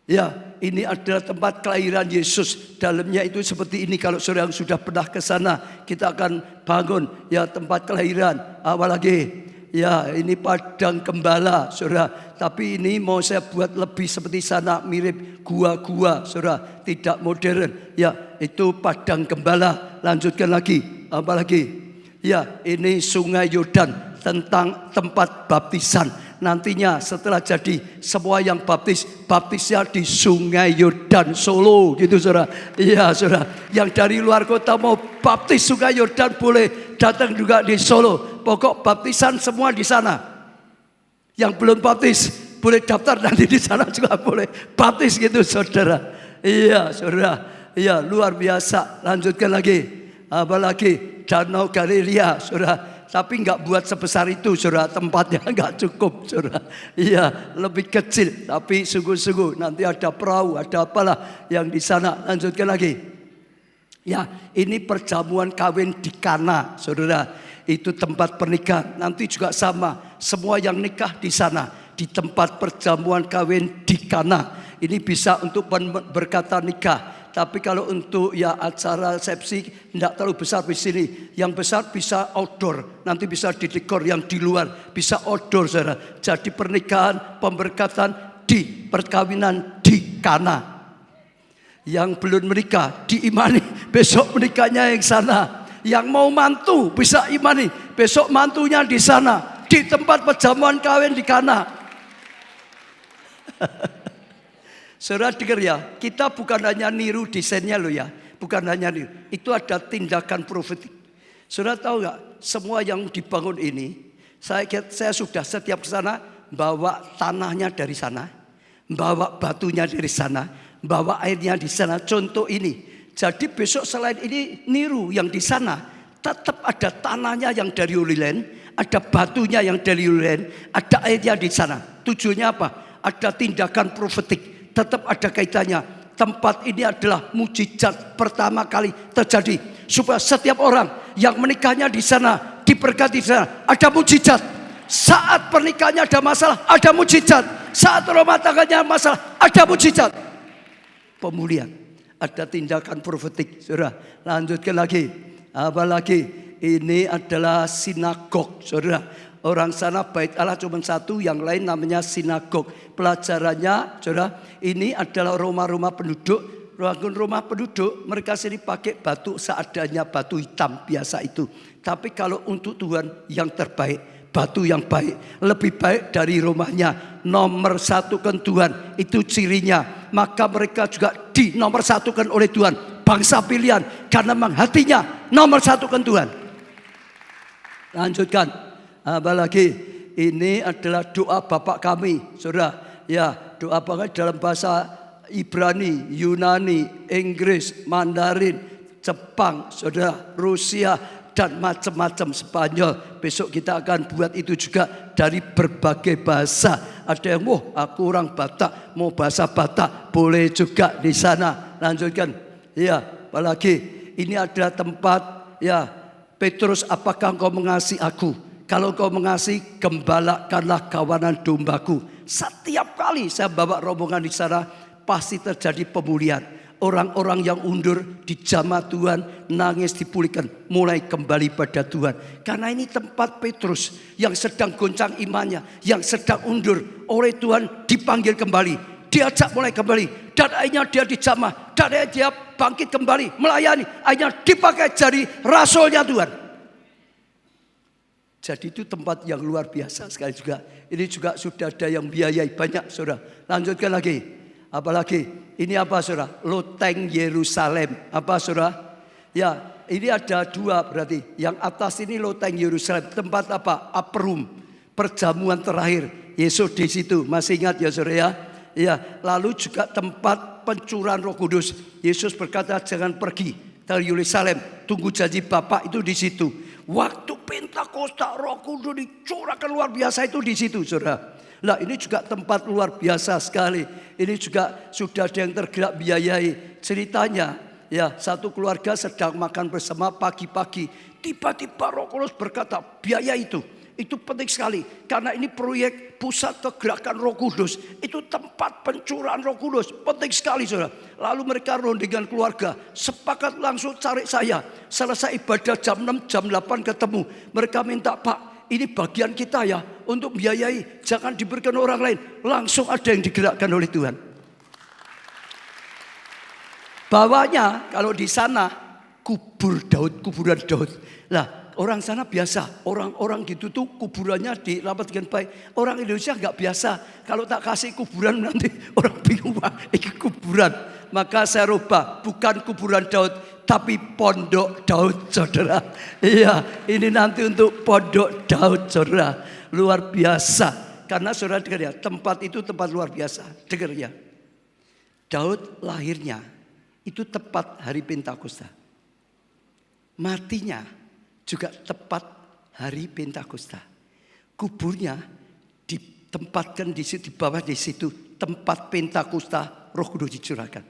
S1: Ya, ini adalah tempat kelahiran Yesus. Dalamnya itu seperti ini. Kalau saudara yang sudah pernah ke sana, kita akan bangun ya tempat kelahiran. Apa lagi? Ya, ini padang gembala, saudara. Tapi ini mau saya buat lebih seperti sana, mirip gua-gua, saudara. Tidak modern. Ya, itu padang gembala. Lanjutkan lagi. Apa lagi? Ya, ini Sungai Yordan, tentang tempat baptisan. Nantinya setelah jadi semua yang baptisnya di Sungai Yordan Solo, gitu saudara. Iya saudara, yang dari luar kota mau baptis Sungai Yordan boleh datang juga di Solo. Pokok baptisan semua di sana. Yang belum baptis boleh daftar nanti di sana juga boleh baptis, gitu saudara. Iya saudara, iya luar biasa. Lanjutkan lagi, apalagi Danau Galilea saudara. Tapi nggak buat sebesar itu, saudara. Tempatnya nggak cukup, saudara. Iya, lebih kecil. Tapi sungguh-sungguh nanti ada perahu, ada apalah yang di sana. Lanjutkan lagi. Ya, ini perjamuan kawin di Kana, saudara. Itu tempat pernikahan. Nanti juga sama. Semua yang nikah di sana, di tempat perjamuan kawin di Kana. Ini bisa untuk berkata nikah. Tapi kalau untuk ya acara resepsi tidak terlalu besar di sini. Yang besar bisa outdoor, nanti bisa di dekor yang di luar, bisa outdoor saudara. Jadi pernikahan, pemberkatan di perkawinan di Kana. Yang belum menikah diimani, besok menikahnya yang sana. Yang mau mantu bisa imani, besok mantunya di sana, di tempat perjamuan kawin di Kana. Saudara dengar ya, kita bukan hanya niru desainnya loh ya. Bukan hanya niru, itu ada tindakan profetik. Saudara tahu gak, semua yang dibangun ini, saya sudah setiap ke sana, bawa tanahnya dari sana, bawa batunya dari sana, bawa airnya di sana. Contoh ini, jadi besok selain ini niru yang di sana, tetap ada tanahnya yang dari Holy Land, ada batunya yang dari Holy Land, ada airnya di sana. Tujuannya apa? Ada tindakan profetik. Tetap ada kaitannya. Tempat ini adalah mujizat pertama kali terjadi, supaya setiap orang yang menikahnya di sana, diberkati di sana, ada mujizat. Saat pernikahannya ada masalah, ada mujizat. Saat rumah tangganya masalah, ada mujizat. Pemulihan, ada tindakan profetik. Saudara, lanjutkan lagi. Apalagi ini adalah sinagog, saudara. Orang sana bait Allah cuma satu, yang lain namanya sinagog. Pelajarannya, saudara, ini adalah rumah-rumah penduduk. Rumah penduduk mereka sendiri pakai batu seadanya, batu hitam biasa itu. Tapi kalau untuk Tuhan yang terbaik, batu yang baik, lebih baik dari rumahnya. Nomor satukan Tuhan, itu cirinya. Maka mereka juga di nomor satukan oleh Tuhan. Bangsa pilihan, karena memang hatinya nomor satukan Tuhan. Lanjutkan. Apalagi ini adalah doa Bapak kami, saudara. Ya, doa Bapak dalam bahasa Ibrani, Yunani, Inggris, Mandarin, Jepang, saudara, Rusia, dan macam-macam, Spanyol. Besok kita akan buat itu juga dari berbagai bahasa. Ada yang, aku orang Batak, mau bahasa Batak, boleh juga di sana. Lanjutkan. Ya, apalagi ini adalah tempat, ya, Petrus, apakah engkau mengasihi aku? Kalau kau mengasihi, gembalakanlah kawanan dombaku. Setiap kali saya bawa rombongan di sana, pasti terjadi pemulihan. Orang-orang yang undur dijamah Tuhan, nangis dipulihkan, mulai kembali pada Tuhan. Karena ini tempat Petrus yang sedang goncang imannya, yang sedang undur oleh Tuhan, dipanggil kembali, diajak mulai kembali. Dan akhirnya dia dijamah, dan akhirnya dia bangkit kembali, melayani. Akhirnya dipakai jadi rasulnya Tuhan. Jadi itu tempat yang luar biasa sekali juga. Ini juga sudah ada yang biayai banyak, saudara. Lanjutkan lagi. Apalagi ini apa, saudara? Loteng Yerusalem. Apa, saudara? Ya, ini ada dua berarti. Yang atas ini loteng Yerusalem. Tempat apa? Upper room. Perjamuan terakhir. Yesus di situ. Masih ingat ya, saudara ya? Ya. Lalu juga tempat pencurahan Roh Kudus. Yesus berkata, jangan pergi ke Yerusalem. Tunggu janji Bapa itu di situ. Waktu Pentakosta, Roh Kudus dicurahkan luar biasa itu di situ, saudara. Nah, ini juga tempat luar biasa sekali. Ini juga sudah ada yang tergerak biayai. Ceritanya, ya, satu keluarga sedang makan bersama pagi-pagi. Tiba-tiba Roh Kudus berkata, biaya itu penting sekali. Karena ini proyek pusat kegerakan Roh Kudus. Itu tempat pencurahan Roh Kudus. Penting sekali, saudara. Lalu mereka rondingan keluarga. Sepakat langsung cari saya. Selesai ibadah jam 6, jam 8 ketemu. Mereka minta, Pak, ini bagian kita ya untuk biayai. Jangan diberikan orang lain. Langsung ada yang digerakkan oleh Tuhan. Bawahnya kalau di sana kuburan Daud. Lah orang sana biasa. Orang-orang gitu tuh kuburannya dirapatkan baik. Orang Indonesia nggak biasa. Kalau tak kasih kuburan nanti orang bingung. Ini kuburan. Maka saya rubah. Bukan kuburan Daud. Tapi pondok Daud, saudara. Iya, ini nanti untuk pondok Daud, saudara. Luar biasa. Karena saudara dengar ya, tempat itu tempat luar biasa. Dengar ya. Daud lahirnya itu tepat hari Pentakosta. Matinya juga tepat hari Pentakosta. Kuburnya ditempatkan di situ, di bawah di situ tempat Pentakosta Roh Kudus dicurahkan.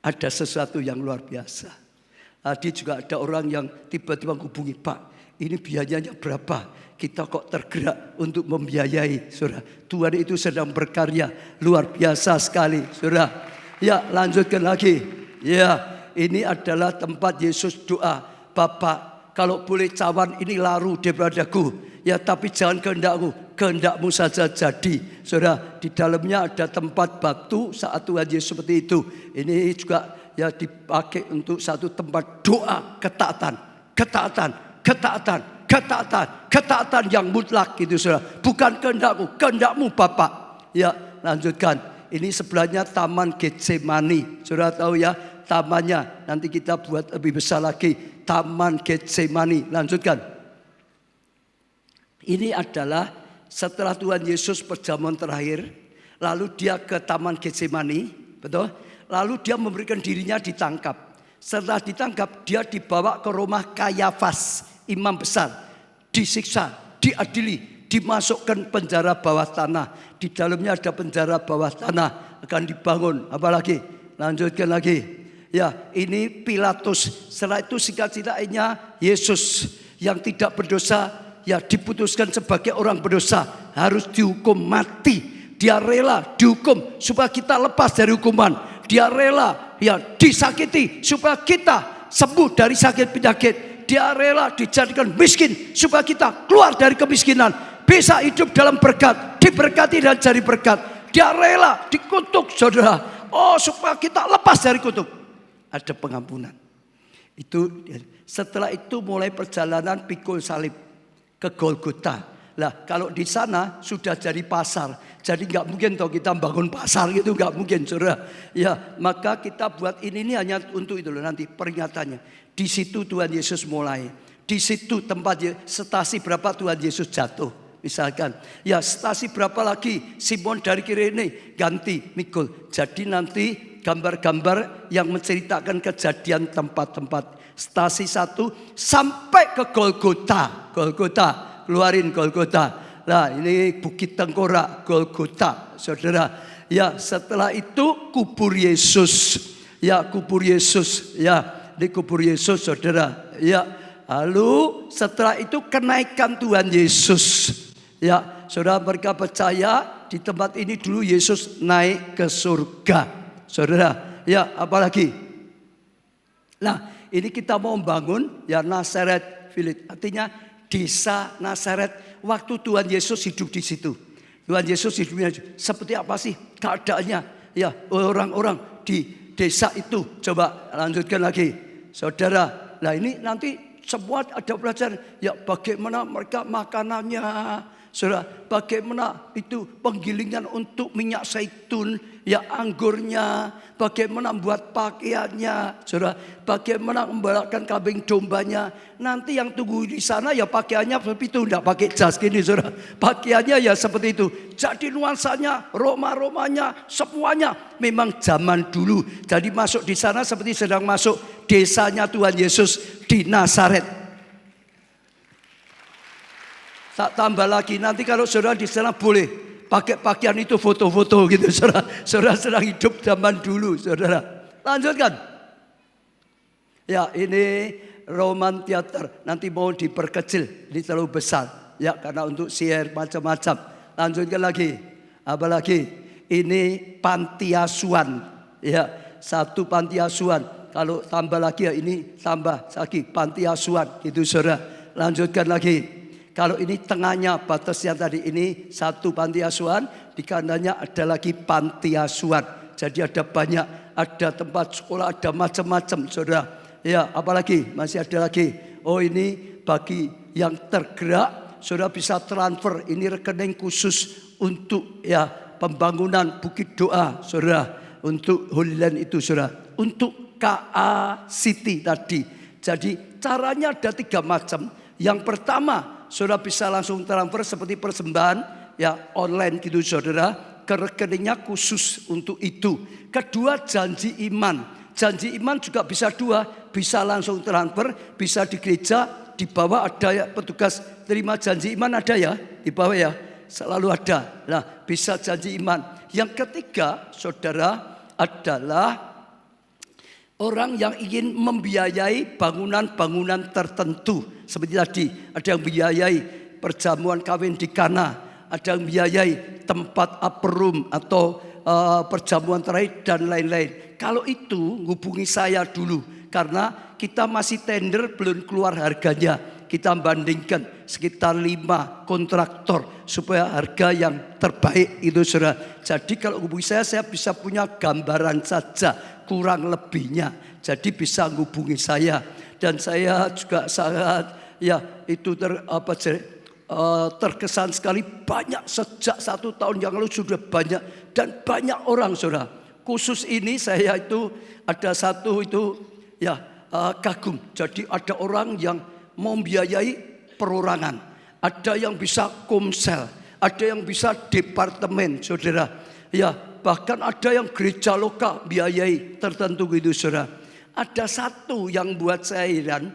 S1: Ada sesuatu yang luar biasa. Tadi juga ada orang yang tiba-tiba menghubungi, Pak, ini biayanya berapa? Kita kok tergerak untuk membiayai, saudara. Tuhan itu sedang berkarya luar biasa sekali, saudara. Ya, lanjutkan lagi. Ya, ini adalah tempat Yesus doa. Bapak, kalau boleh cawan ini laru daripadaku. Ya, tapi jangan kehendakku, kehendakmu saja jadi. Saudara, di dalamnya ada tempat batu saat Tuhan Yesus seperti itu. Ini juga ya dipakai untuk satu tempat doa ketaatan yang mutlak gitu, saudara. Bukan kehendakku, kehendakmu Bapak. Ya, lanjutkan. Ini sebelahnya Taman Getsemani. Saudara tahu ya, tamannya nanti kita buat lebih besar lagi. Taman Getsemani. Lanjutkan. Ini adalah setelah Tuhan Yesus perjamuan terakhir, lalu dia ke Taman Getsemani, betul? Lalu dia memberikan dirinya ditangkap. Setelah ditangkap, dia dibawa ke rumah Kayafas, imam besar, disiksa, diadili, dimasukkan penjara bawah tanah. Di dalamnya ada penjara bawah tanah akan dibangun. Apalagi? Lanjutkan lagi. Ya, ini Pilatus. Setelah itu singkat ceritanya Yesus yang tidak berdosa, ya diputuskan sebagai orang berdosa, harus dihukum mati. Dia rela dihukum supaya kita lepas dari hukuman. Dia rela ya disakiti supaya kita sembuh dari sakit penyakit. Dia rela dijadikan miskin supaya kita keluar dari kemiskinan, bisa hidup dalam berkat, diberkati dan jadi berkat. Dia rela dikutuk, saudara. Oh, supaya kita lepas dari kutuk. Ada pengampunan. Itu setelah itu mulai perjalanan pikul salib ke Golgota. Lah kalau di sana sudah jadi pasar, jadi nggak mungkin toh kita bangun pasar gitu, nggak mungkin, saudara. Ya, maka kita buat ini hanya untuk itu loh, nanti peringatannya. Di situ Tuhan Yesus mulai. Di situ tempat stasi berapa Tuhan Yesus jatuh, misalkan. Ya, stasi berapa lagi Simon dari Kirene ganti mikul. Jadi nanti gambar-gambar yang menceritakan kejadian tempat-tempat. Stasi 1 sampai ke Golgota. Keluarin Golgota. Nah, ini Bukit Tengkorak, Golgota, saudara. Ya, setelah itu kubur Yesus. Ya, kubur Yesus. Ya, di kubur Yesus, saudara. Ya, lalu setelah itu kenaikan Tuhan Yesus. Ya, saudara, mereka percaya di tempat ini dulu Yesus naik ke surga, saudara. Ya, apalagi? Nah, ini kita mau membangun ya Nazaret Village. Artinya desa Nazaret. Waktu Tuhan Yesus hidup di situ. Tuhan Yesus hidupnya seperti apa sih keadaannya? Ya, orang-orang di desa itu. Coba lanjutkan lagi, saudara. Nah, ini nanti semua ada pelajaran. Ya, bagaimana mereka makanannya, saudara. Bagaimana itu penggilingan untuk minyak zaitun, ya anggurnya. Bagaimana membuat pakaiannya, saudara. Bagaimana membalakan kambing dombanya. Nanti yang tunggu di sana ya pakaiannya seperti itu, tidak pakai jas gini, saudara. Pakaiannya ya seperti itu. Jadi nuansanya, Roma-Romanya, semuanya memang zaman dulu. Jadi masuk di sana seperti sedang masuk desanya Tuhan Yesus di Nazaret. Tak tambah lagi, nanti kalau saudara di sana boleh pakai pakaian itu foto-foto gitu, saudara. Saudara sedang hidup zaman dulu, saudara. Lanjutkan. Ya, ini Roman Theater. Nanti mau diperkecil, ini terlalu besar. Ya, karena untuk share macam-macam. Lanjutkan lagi. Apa lagi? Ini panti asuhan. Ya, satu panti asuhan. Kalau tambah lagi ya ini tambah lagi panti asuhan. Itu, saudara. Lanjutkan lagi. Kalau ini tengahnya batasnya tadi ini satu panti asuhan, di kanannya ada lagi panti asuhan. Jadi ada banyak, ada tempat sekolah, ada macam-macam, saudara. Ya, apalagi masih ada lagi. Oh, ini bagi yang tergerak, saudara bisa transfer. Ini rekening khusus untuk ya pembangunan Bukit Doa, saudara. Untuk Holy Land itu, saudara. Untuk KA City tadi. Jadi caranya ada 3 macam. Yang pertama, saudara bisa langsung transfer seperti persembahan ya online gitu, saudara, ke rekeningnya khusus untuk itu. Kedua, janji iman. Janji iman juga bisa 2, bisa langsung transfer, bisa di gereja, di bawah ada ya petugas terima janji iman, ada ya di bawah ya, selalu ada. Nah, bisa janji iman. Yang ketiga, saudara, adalah orang yang ingin membiayai bangunan-bangunan tertentu. Seperti tadi, ada yang biayai perjamuan kawin di Kana, ada yang biayai tempat upper room atau perjamuan terakhir dan lain-lain. Kalau itu hubungi saya dulu, karena kita masih tender belum keluar harganya. Kita bandingkan sekitar 5 kontraktor supaya harga yang terbaik itu, saudara. Jadi kalau hubungi saya bisa punya gambaran saja kurang lebihnya. Jadi bisa hubungi saya. Dan saya juga sangat ya itu terkesan sekali, banyak sejak 1 tahun yang lalu sudah banyak dan banyak orang, saudara. Khusus ini saya itu ada satu itu ya kagum. Jadi ada orang yang membiayai perorangan, ada yang bisa komsel, ada yang bisa departemen, saudara. Ya, bahkan ada yang gereja lokal biayai tertentu gitu, saudara. Ada satu yang buat saya heran,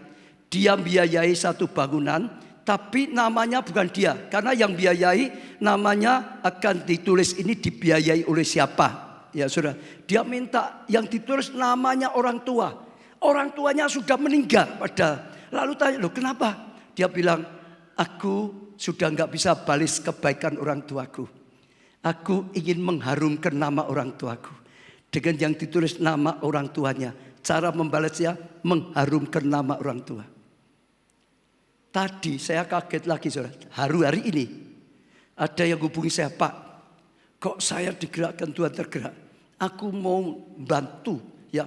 S1: dia biayai satu bangunan, tapi namanya bukan dia, karena yang biayai namanya akan ditulis ini dibiayai oleh siapa. Ya, saudara. Dia minta yang ditulis namanya orang tua. Orang tuanya sudah meninggal padahal. Lalu tanya, loh kenapa? Dia bilang, aku sudah gak bisa balas kebaikan orang tuaku. Aku ingin mengharumkan nama orang tuaku. Dengan yang ditulis nama orang tuanya. Cara membalasnya mengharumkan nama orang tua. Tadi saya kaget lagi, saudara. Hari ini ada yang hubungi saya, Pak, kok saya digerakkan Tuhan tergerak. Aku mau bantu ya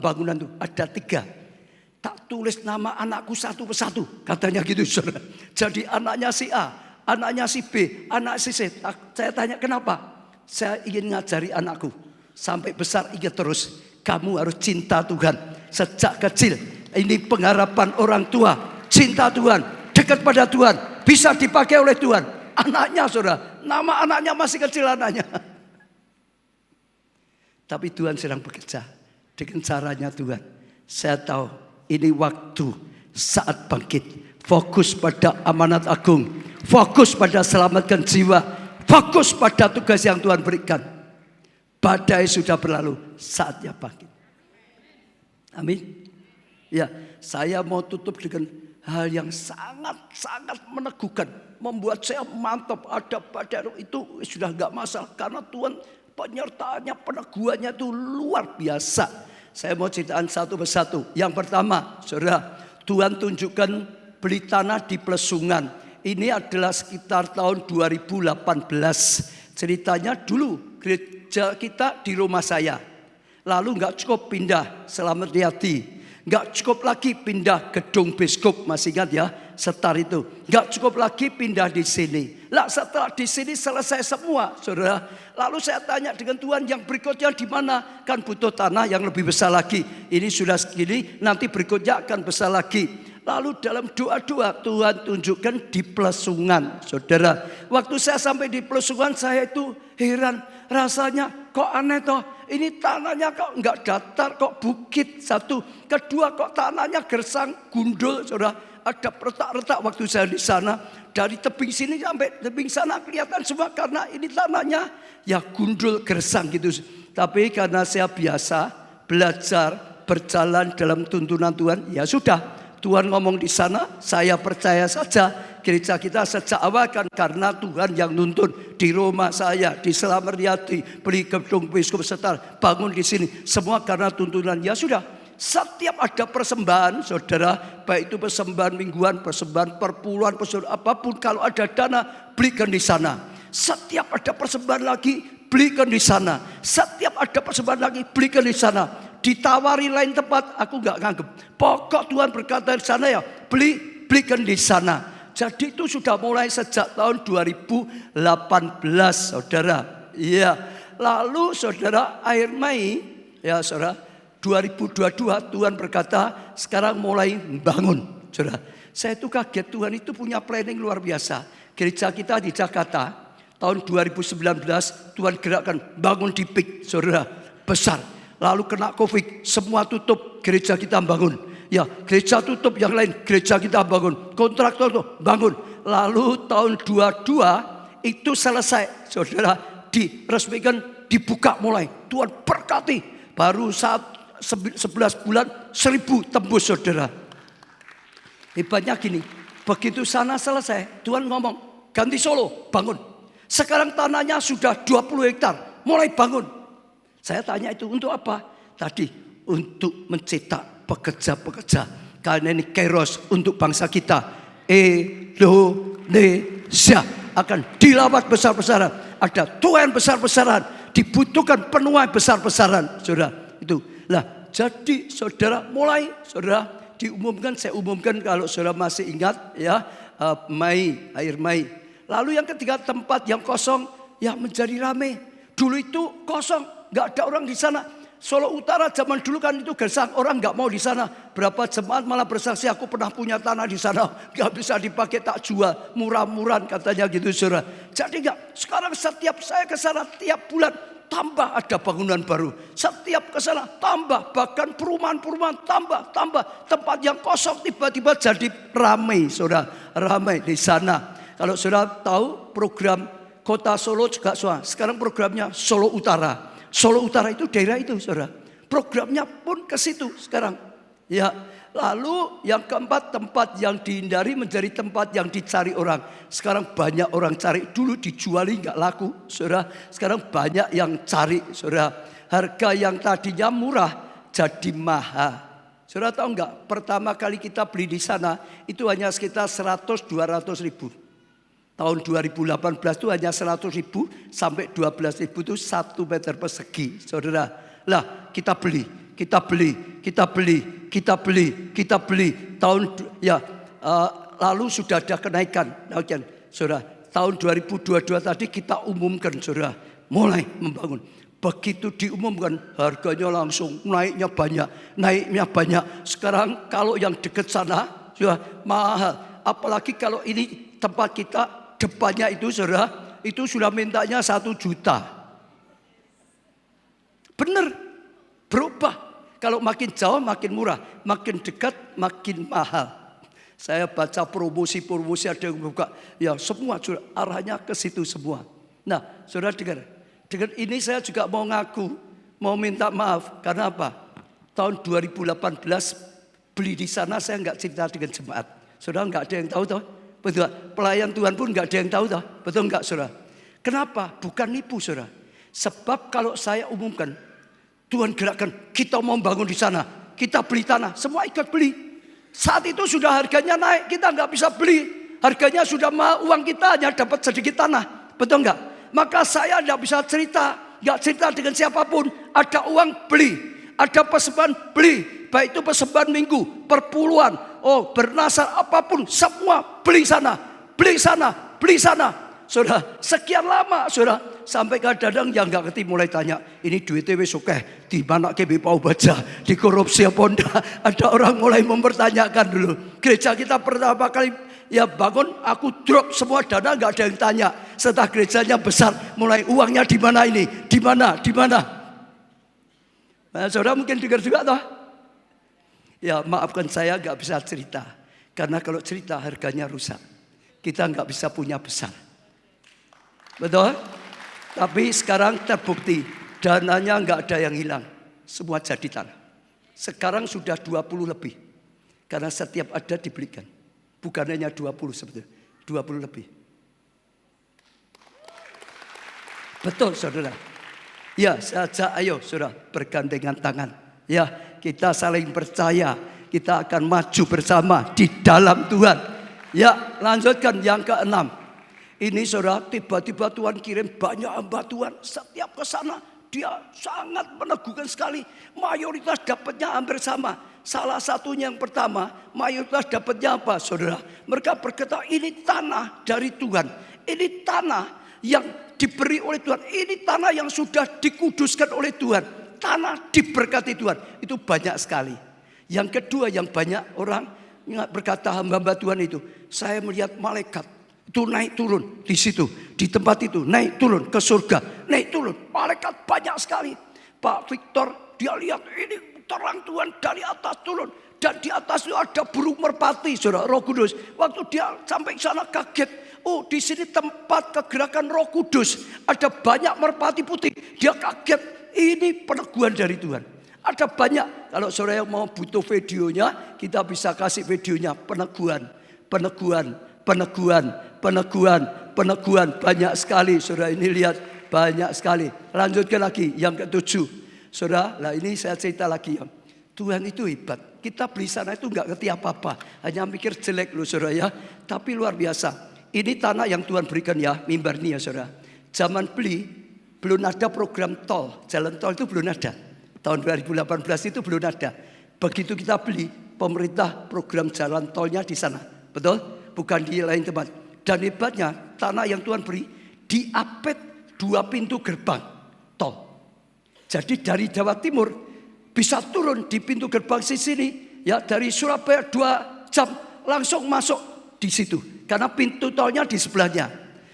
S1: bangunan itu ada 3. Tak tulis nama anakku satu persatu, katanya gitu, saudara. Jadi anaknya si A, anaknya si B, anak si C. Saya tanya kenapa? Saya ingin ngajari anakku sampai besar ingat terus, kamu harus cinta Tuhan sejak kecil. Ini pengharapan orang tua, cinta Tuhan, dekat pada Tuhan, bisa dipakai oleh Tuhan. Anaknya, saudara, nama anaknya masih kecil anaknya. Tapi Tuhan sedang bekerja dengan caranya Tuhan. Saya tahu ini waktu saat bangkit. Fokus pada amanat agung. Fokus pada selamatkan jiwa. Fokus pada tugas yang Tuhan berikan. Badai sudah berlalu, saatnya bangkit. Amin. Ya, saya mau tutup dengan hal yang sangat-sangat meneguhkan. Membuat saya mantap, ada badai itu sudah gak masalah. Karena Tuhan penyertaannya, peneguhannya itu luar biasa. Saya mau ceritakan satu persatu. Yang pertama, saudara, Tuhan tunjukkan beli tanah di Plesungan. Ini adalah sekitar tahun 2018. Ceritanya dulu gereja kita di rumah saya. Lalu gak cukup pindah, Selamat Riyadi. Gak cukup lagi pindah gedung Biskup, masih ingat ya, Setar itu. Gak cukup lagi pindah di sini. Lah setelah di sini selesai semua, saudara. Lalu saya tanya dengan Tuhan, yang berikutnya di mana? Kan butuh tanah yang lebih besar lagi. Ini sudah segini, nanti berikutnya akan besar lagi. Lalu dalam doa-doa Tuhan tunjukkan di Plesungan, saudara. Waktu saya sampai di Plesungan, saya itu heran. Rasanya kok aneh toh. Ini tanahnya kok enggak datar, kok bukit. Satu. Kedua, kok tanahnya gersang, gundul, saudara. Ada retak-retak waktu saya di sana. Dari tebing sini sampai tebing sana kelihatan semua, karena ini tanahnya ya gundul, gersang gitu. Tapi karena saya biasa belajar berjalan dalam tuntunan Tuhan, ya sudah. Tuhan ngomong di sana, saya percaya saja. Gereja kita sejak awal kan karena Tuhan yang nuntun. Di rumah saya, di Selamat Riyadi, beli gedung Biskup Setar, bangun di sini, semua karena tuntunan. Ya sudah, Setiap ada persembahan, saudara, baik itu persembahan mingguan, persembahan perpuluhan, persembahan apapun, kalau ada dana, belikan di sana. Setiap ada persembahan lagi, belikan di sana. Setiap ada persembahan lagi, belikan di sana. Ditawari lain tempat, aku nggak nganggep. Pokok Tuhan berkata di sana ya, belikan di sana. Jadi itu sudah mulai sejak tahun 2018, saudara. Iya. Lalu saudara, akhir Mei, ya saudara, 2022 Tuhan berkata sekarang mulai bangun. Saudara, saya itu kaget, Tuhan itu punya planning luar biasa. Gereja kita di Jakarta tahun 2019 Tuhan gerakkan bangun di PIK, saudara, besar. Lalu kena Covid, semua tutup, gereja kita bangun. Ya, gereja tutup, yang lain gereja kita bangun. Kontraktor tuh bangun. Lalu tahun 22 itu selesai, saudara, diresmikan, dibuka mulai. Tuhan berkati, baru 11 bulan 1000 tembus, saudara. Hebatnya gini, begitu sana selesai, Tuhan ngomong, ganti Solo, bangun. Sekarang tanahnya sudah 20 hektar, mulai bangun. Saya tanya itu untuk apa? Tadi untuk mencetak pekerja-pekerja. Karena ini kairos untuk bangsa kita. Indonesia akan dilawat besar-besaran. Ada tuan besar-besaran. Dibutuhkan penuai besar-besaran, saudara. Itu. Lah, jadi saudara mulai, saudara diumumkan, saya umumkan kalau saudara masih ingat ya, Mei, akhir Mei. Lalu yang ketiga, tempat yang kosong ya menjadi ramai. Dulu itu kosong, nggak ada orang di sana. Solo Utara zaman dulu kan itu gersang, orang nggak mau di sana. Berapa jemaat malah bersaksi, aku pernah punya tanah di sana, nggak bisa dipakai, tak jual, murah-murahan katanya gitu, saudara. Jadi nggak. Sekarang setiap saya ke sana tiap bulan tambah ada bangunan baru. Setiap ke sana tambah, bahkan perumahan-perumahan tambah. Tempat yang kosong tiba-tiba jadi ramai, saudara, ramai di sana. Kalau saudara tahu program Kota Solo juga, saudara, sekarang programnya Solo Utara. Solo Utara itu daerah itu, saudara. Programnya pun ke situ sekarang. Ya, lalu yang keempat, tempat yang dihindari menjadi tempat yang dicari orang. Sekarang banyak orang cari. Dulu dijuali nggak laku, saudara. Sekarang banyak yang cari, saudara. Harga yang tadinya murah jadi mahal. Saudara tahu nggak? Pertama kali kita beli di sana itu hanya sekitar 100-200 ribu. Tahun 2018 itu hanya 100 ribu sampai 12 ribu itu 1 meter persegi, saudara. Lah kita beli. Tahun ya lalu sudah ada kenaikan, saudara. Tahun 2022 tadi kita umumkan, saudara, mulai membangun. Begitu diumumkan harganya langsung naiknya banyak. Sekarang kalau yang dekat sana sudah mahal. Apalagi kalau ini tempat kita depannya itu, saudara, itu sudah mintanya 1 juta. Benar, berubah. Kalau makin jauh makin murah, makin dekat makin mahal. Saya baca promosi ada yang buka, ya semua saudara, arahnya ke situ semua. Nah, saudara dengar, dengan ini saya juga mau ngaku, mau minta maaf. Karena apa? Tahun 2018 beli di sana saya nggak cerita dengan jemaat. Saudara nggak ada yang tahu. Betul, pelayan Tuhan pun nggak ada yang tahu, betul nggak, saudara? Kenapa? Bukan nipu, saudara. Sebab kalau saya umumkan, Tuhan gerakkan, kita mau bangun di sana, kita beli tanah, semua ikut beli. Saat itu sudah harganya naik, kita nggak bisa beli, harganya sudah mahal, uang kita hanya dapat sedikit tanah, betul nggak? Maka saya nggak bisa nggak cerita dengan siapapun. Ada uang beli, ada persembahan beli, baik itu persembahan minggu, perpuluhan. Oh, bernasar apapun, semua beli sana. Saudara, sekian lama, saudara, sampai kadang-kadang yang nggak ngerti mulai tanya, ini duitnya wis oke, di mana kebe pau baca, di korupsi apa enggak? Ada orang mulai mempertanyakan dulu. Gereja kita pertama kali ya bangun, aku drop semua dana, nggak ada yang tanya. Setelah gerejanya besar, mulai uangnya di mana ini, di mana? Nah, saudara mungkin dengar juga toh? Ya maafkan saya nggak bisa cerita. Karena kalau cerita harganya rusak. Kita nggak bisa punya besar. Betul? Tapi sekarang terbukti. Dananya nggak ada yang hilang. Semua jadi tanah. Sekarang sudah 20 lebih. Karena setiap ada dibelikan. Bukan hanya 20 sebetulnya. 20 lebih. Betul, saudara. Ya, saja ayo saudara bergandengan tangan. Ya, kita saling percaya, kita akan maju bersama di dalam Tuhan. Ya, lanjutkan yang keenam. Ini saudara, tiba-tiba Tuhan kirim banyak hamba Tuhan. Setiap ke sana dia sangat meneguhkan sekali. Mayoritas dapatnya hampir sama. Salah satunya yang pertama, mayoritas dapatnya apa saudara? Mereka berkata, ini tanah dari Tuhan. Ini tanah yang diberi oleh Tuhan. Ini tanah yang sudah dikuduskan oleh Tuhan. Tanah diberkati Tuhan. Itu banyak sekali. Yang kedua yang banyak orang berkata hamba-hamba Tuhan itu, saya melihat malaikat itu naik turun di situ, di tempat itu, naik turun ke surga, naik turun. Malaikat banyak sekali. Pak Victor dia lihat ini terang Tuhan dari atas turun, dan di atas itu ada burung merpati, saudara, Roh Kudus. Waktu dia sampai sana kaget. Oh, di sini tempat kegerakan Roh Kudus. Ada banyak merpati putih. Dia kaget. Ini peneguhan dari Tuhan. Ada banyak. Kalau saudara mau butuh videonya, kita bisa kasih videonya. Peneguhan. Banyak sekali. Saudara ini lihat. Banyak sekali. Lanjutkan lagi. Yang ketujuh. Saudara, lah ini saya cerita lagi ya. Tuhan itu hebat. Kita beli sana itu enggak ngerti apa-apa. Hanya mikir jelek loh saudara ya. Tapi luar biasa. Ini tanah yang Tuhan berikan ya. Mimbar ini ya saudara. Zaman beli belum ada program tol. Jalan tol itu belum ada. Tahun 2018 itu belum ada. Begitu kita beli, pemerintah program jalan tolnya di sana. Betul? Bukan di lain tempat. Dan hebatnya tanah yang Tuhan beri diapit 2 pintu gerbang tol. Jadi dari Jawa Timur bisa turun di pintu gerbang sini ya, dari Surabaya 2 jam langsung masuk di situ karena pintu tolnya di sebelahnya.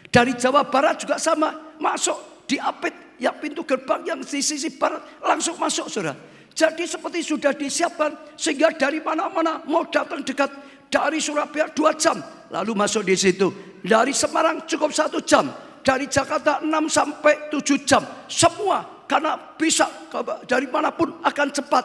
S1: Dari Jawa Barat juga sama, masuk diapit ya pintu gerbang yang di sisi barat langsung masuk saudara. Jadi seperti sudah disiapkan sehingga dari mana-mana mau datang dekat. Dari Surabaya 2 jam lalu masuk di situ. Dari Semarang cukup 1 jam. Dari Jakarta 6 sampai 7 jam. Semua karena bisa dari manapun akan cepat.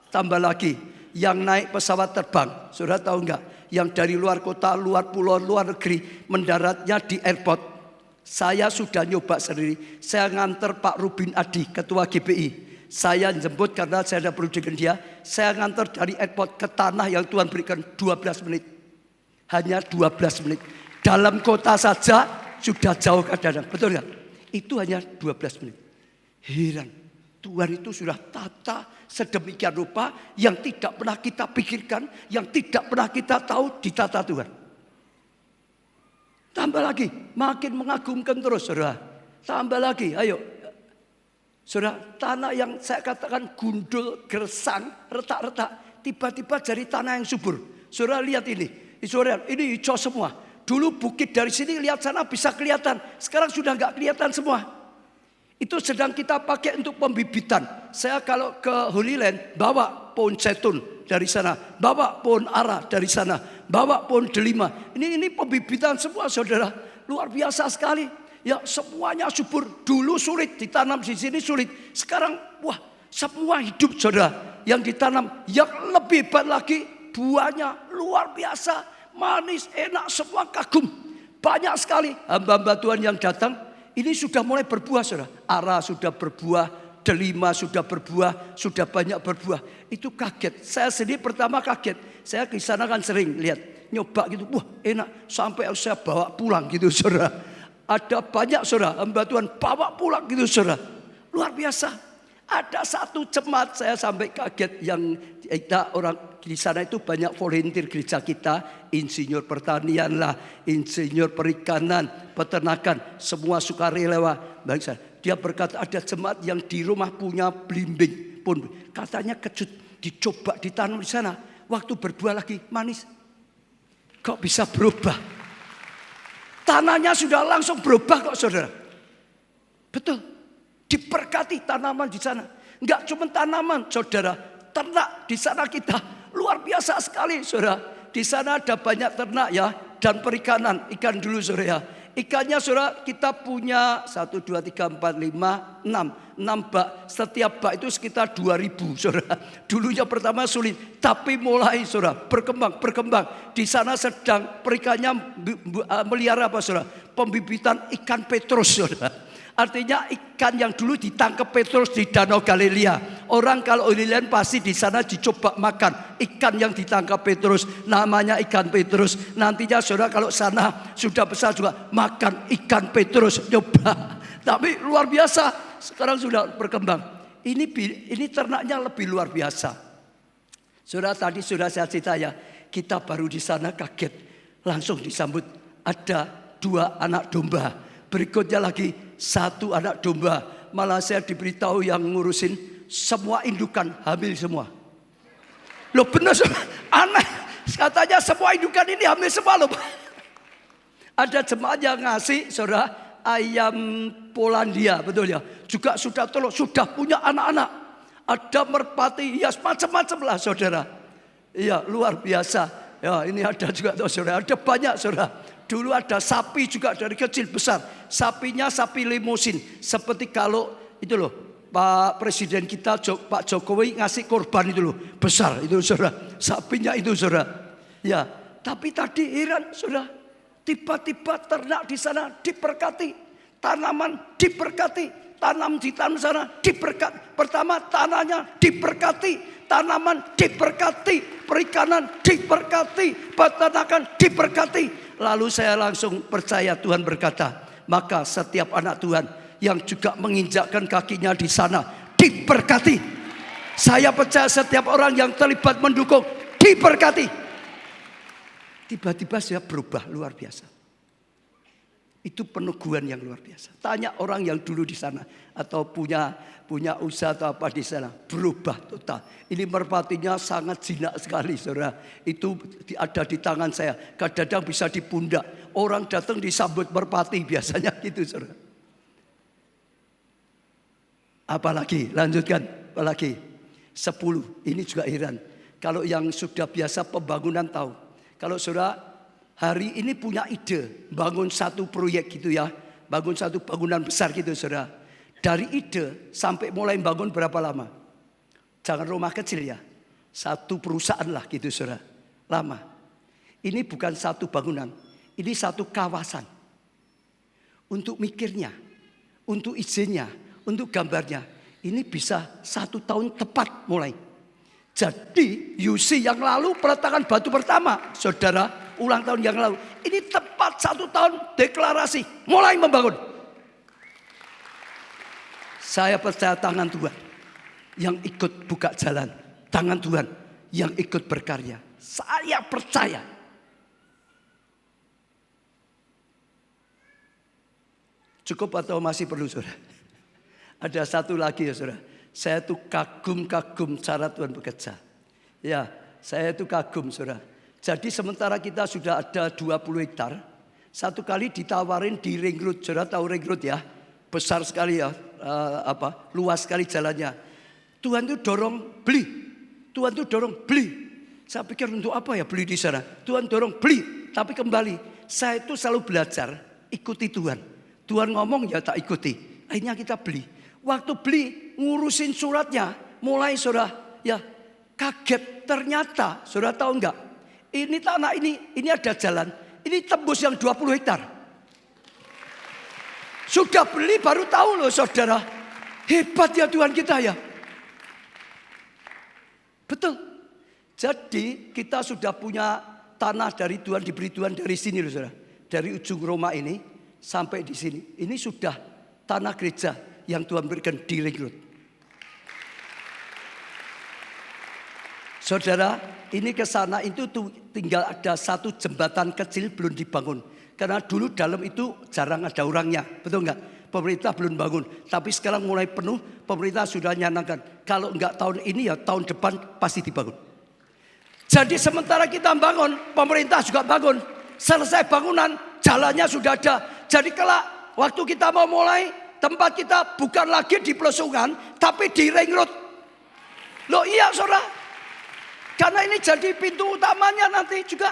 S1: Tambah lagi yang naik pesawat terbang. Saudara tahu enggak? Yang dari luar kota, luar pulau, luar negeri mendaratnya di airport. Saya sudah nyoba sendiri. Saya nganter Pak Rubin Adi, Ketua GPI. Saya jemput karena saya ada perlu dengan dia. Saya nganter dari airport ke tanah yang Tuhan berikan 12 menit. Hanya 12 menit. Dalam kota saja sudah jauh kadang-kadang. Betul enggak? Itu hanya 12 menit. Heran. Tuhan itu sudah tata sedemikian rupa yang tidak pernah kita pikirkan, yang tidak pernah kita tahu ditata Tuhan. Tambah lagi, makin mengagumkan terus saudara. Tambah lagi, ayo. Saudara, tanah yang saya katakan gundul, gersang, retak-retak. Tiba-tiba jadi tanah yang subur. Saudara lihat ini. Saudara, ini hijau semua. Dulu bukit dari sini lihat sana bisa kelihatan. Sekarang sudah enggak kelihatan semua. Itu sedang kita pakai untuk pembibitan. Saya kalau ke Holy Land bawa pohon zaitun dari sana, bawa pohon ara dari sana, bawa pohon delima. Ini pembibitan semua saudara. Luar biasa sekali. Ya semuanya subur. Dulu sulit ditanam di sini sulit. Sekarang wah semua hidup saudara. Yang ditanam yang lebih hebat lagi buahnya luar biasa. Manis, enak, semua kagum. Banyak sekali hamba-hamba Tuhan yang datang. Ini sudah mulai berbuah saudara. Ara sudah berbuah, delima sudah berbuah, sudah banyak berbuah. Itu kaget. Saya sendiri pertama kaget. Saya ke sana kan sering lihat, nyoba gitu. Wah enak, sampai saya bawa pulang gitu saudara. Ada banyak saudara, hamba Tuhan bawa pulang gitu saudara. Luar biasa. Ada satu jemaat saya sampai kaget yang kita orang di sana itu banyak volunteer gereja kita, insinyur pertanian lah, insinyur perikanan, peternakan, semua sukarelawan. Dia berkata ada jemaat yang di rumah punya belimbing pun, katanya kejut, dicoba ditanam di sana, waktu berbuah lagi manis, kok bisa berubah? Tanahnya sudah langsung berubah kok saudara. Betul. Diberkati tanaman di sana. Enggak cuma tanaman, saudara. Ternak di sana kita luar biasa sekali, saudara. Di sana ada banyak ternak ya, dan perikanan, ikan dulu saudara. Ikannya saudara kita punya 1, 2, 3, 4, 5, 6 bak. Setiap bak itu sekitar 2.000 saudara. Dulunya pertama sulit, tapi mulai saudara berkembang. Di sana sedang perikannya melihara apa saudara? Pembibitan ikan petrus saudara. Artinya ikan yang dulu ditangkap Petrus di Danau Galilea. Orang kalau Galilean pasti di sana dicoba makan. Ikan yang ditangkap Petrus namanya ikan Petrus. Nantinya saudara kalau sana sudah besar juga makan ikan Petrus. Coba. Tapi luar biasa. Sekarang sudah berkembang. Ini ternaknya lebih luar biasa. Saudara tadi sudah saya cerita ya. Kita baru di sana kaget. Langsung disambut. Ada 2 anak domba. Berikutnya lagi 1 anak domba. Malah saya diberitahu yang ngurusin semua indukan hamil semua. Loh benar aneh. Katanya semua indukan ini hamil semua loh. Ada jemaat yang ngasih saudara ayam Polandia, betul ya. Juga sudah sudah punya anak-anak. Ada merpati, ya macam-macam lah saudara. Iya luar biasa. Ya ini ada juga saudara. Ada banyak saudara. Dulu ada sapi juga dari kecil besar. Sapinya sapi limusin. Seperti kalau itu loh. Pak Presiden kita Pak Jokowi ngasih korban itu loh. Besar itu saudara. Sapinya itu saudara. Ya. Tapi tadi heran saudara. Tiba-tiba ternak di sana diberkati. Tanaman diberkati. Tanam di tanah sana diberkati. Pertama tanahnya diberkati. Tanaman diberkati. Perikanan diberkati. Peternakan diberkati. Lalu saya langsung percaya Tuhan berkata, maka setiap anak Tuhan yang juga menginjakkan kakinya di sana diberkati. Saya percaya setiap orang yang terlibat mendukung diberkati. Tiba-tiba saya berubah luar biasa. Itu peneguhan yang luar biasa. Tanya orang yang dulu di sana atau punya usaha atau apa di sana, berubah total. Ini merpatinya sangat jinak sekali, saudara. Itu ada di tangan saya. Kadang-kadang bisa di pundak. Orang datang disambut merpati biasanya gitu, saudara. Apalagi, lanjutkan, apalagi 10. Ini juga heran. Kalau yang sudah biasa pembangunan tahu. Kalau saudara hari ini punya ide bangun satu proyek gitu ya, bangun satu bangunan besar gitu saudara. Dari ide sampai mulai bangun berapa lama? Jangan rumah kecil ya, satu perusahaan lah gitu saudara. Lama. Ini bukan satu bangunan, ini satu kawasan. Untuk mikirnya, untuk izinnya, untuk gambarnya, ini bisa 1 tahun tepat mulai. Jadi UC yang lalu peletakan batu pertama, saudara. Ulang tahun yang lalu. Ini tepat 1 tahun deklarasi. Mulai membangun. Saya percaya tangan Tuhan. Yang ikut buka jalan. Tangan Tuhan. Yang ikut berkarya. Saya percaya. Cukup atau masih perlu saudara? Ada satu lagi ya saudara. Saya tuh kagum-kagum cara Tuhan bekerja. Ya saya tuh kagum saudara. Jadi sementara kita sudah ada 20 hektar, satu kali ditawarin di ring road, saudara tahu ring road ya, besar sekali ya, luas sekali jalannya. Tuhan itu dorong beli, Tuhan itu dorong beli. Saya pikir untuk apa ya beli di sana? Tuhan dorong beli, tapi kembali saya itu selalu belajar ikuti Tuhan. Tuhan ngomong ya tak ikuti. Akhirnya kita beli. Waktu beli ngurusin suratnya, mulai saudara ya kaget ternyata, saudara tahu enggak? Ini tanah ini ada jalan. Ini tembus yang 20 hektar. Sudah beli baru tahu loh saudara. Hebat ya Tuhan kita ya. Betul. Jadi kita sudah punya tanah dari Tuhan, diberi Tuhan dari sini loh saudara. Dari ujung Roma ini sampai di sini. Ini sudah tanah gereja yang Tuhan berikan di ring road. Saudara, ini ke sana itu tinggal ada satu jembatan kecil belum dibangun. Karena dulu dalam itu jarang ada orangnya, betul enggak? Pemerintah belum bangun. Tapi sekarang mulai penuh, pemerintah sudah nyanangkan. Kalau enggak tahun ini ya tahun depan pasti dibangun. Jadi sementara kita bangun, pemerintah juga bangun. Selesai bangunan, jalannya sudah ada. Jadi kalau waktu kita mau mulai, tempat kita bukan lagi di pelosongan, tapi di ring road. Loh iya saudara. Karena ini jadi pintu utamanya nanti juga.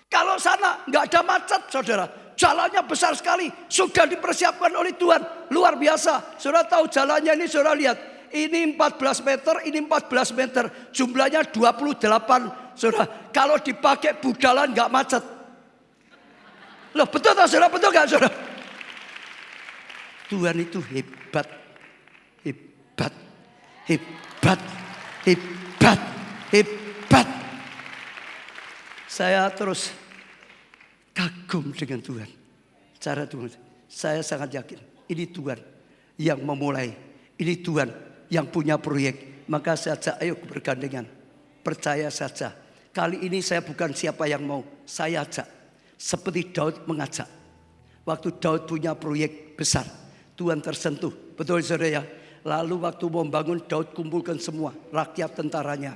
S1: Kalau sana nggak ada macet saudara. Jalannya besar sekali. Sudah dipersiapkan oleh Tuhan. Luar biasa. Saudara tahu jalannya ini saudara lihat. Ini 14 meter, ini 14 meter. Jumlahnya 28 saudara. Kalau dipakai budalan nggak macet. Loh betul tak saudara? Betul nggak saudara? Tuhan itu hebat, hebat, hebat, hebat, hebat. Saya terus kagum dengan Tuhan. Cara Tuhan, saya sangat yakin ini Tuhan yang memulai, ini Tuhan yang punya proyek. Maka saya ajak, ayo bergandengan, percaya saja. Kali ini saya bukan siapa yang mau, saya ajak. Seperti Daud mengajak. Waktu Daud punya proyek besar, Tuhan tersentuh. Betul saudara ya? Lalu waktu membangun, Daud kumpulkan semua rakyat tentaranya.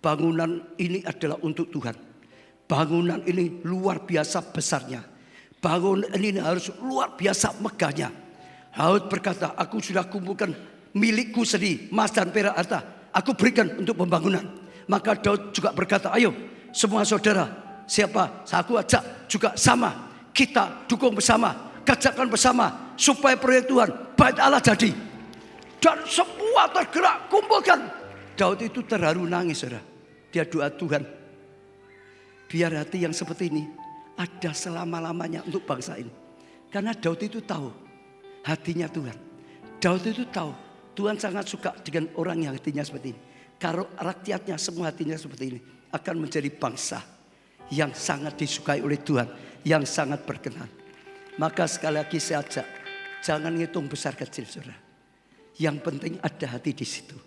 S1: Bangunan ini adalah untuk Tuhan. Bangunan ini luar biasa besarnya. Bangunan ini harus luar biasa megahnya. Daud berkata, aku sudah kumpulkan milikku sendiri, emas dan perak harta. Aku berikan untuk pembangunan. Maka Daud juga berkata, ayo semua saudara, siapa? Aku ajak juga sama. Kita dukung bersama, kerjakan bersama supaya proyek Tuhan, bait Allah jadi. Dan semua tergerak, kumpulkan. Daud itu terharu nangis, saudara. Dia doa, Tuhan, biar hati yang seperti ini ada selama-lamanya untuk bangsa ini. Karena Daud itu tahu hatinya Tuhan. Daud itu tahu Tuhan sangat suka dengan orang yang hatinya seperti ini. Kalau rakyatnya semua hatinya seperti ini, akan menjadi bangsa yang sangat disukai oleh Tuhan, yang sangat berkenan. Maka sekali lagi saya ajak, jangan ngitung besar kecil, saudara. Yang penting ada hati di situ.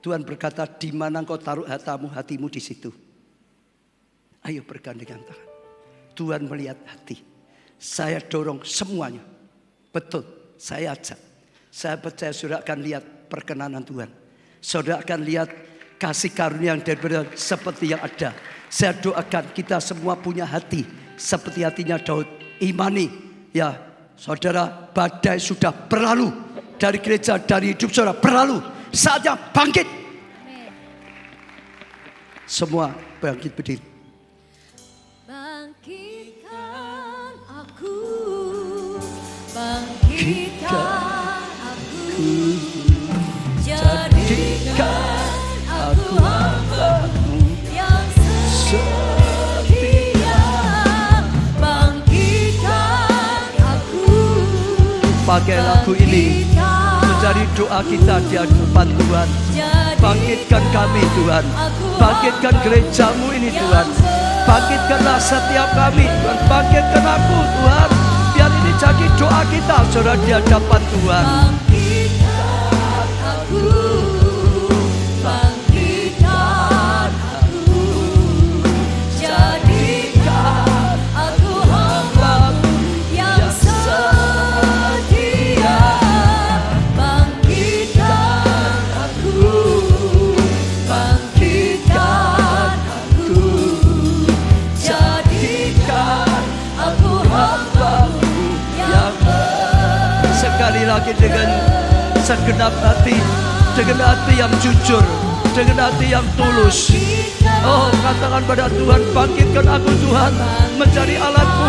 S1: Tuhan berkata, di mana engkau taruh hatimu di situ. Ayo bergandengan tangan. Tuhan melihat hati. Saya dorong semuanya. Betul, saya ajak. Saya percaya saudara akan lihat perkenanan Tuhan. Saudara akan lihat kasih karunia yang berbeda seperti yang ada. Saya doakan kita semua punya hati seperti hatinya Daud. Imani, ya saudara, badai sudah berlalu dari gereja, dari hidup saudara berlalu. Saatnya bangkit. Semua bangkit berdiri.
S2: Bangkitkan aku, bangkitkan aku, jadikan aku hamba-Mu yang setia. Bangkitkan aku,
S1: pakai lagu ini menjadi doa kita di hadapan Tuhan. Bangkitkan kami Tuhan, bangkitkan gerejamu ini Tuhan. Bangkitkanlah setiap kami Tuhan, bangkitkan aku Tuhan. Biar ini jadi doa kita saudara di hadapan Tuhan.
S2: bangkitkan aku, bangkitkan aku, jadikan aku hamba-Mu yang setia. Bangkitkan aku, bangkitkan aku, jadikan aku hamba-Mu yang
S1: Sekali lagi dengan segenap hati, dengan hati yang jujur, dengan hati yang tulus. Oh, katakan pada Tuhan, bangkitkan aku Tuhan, mencari alatmu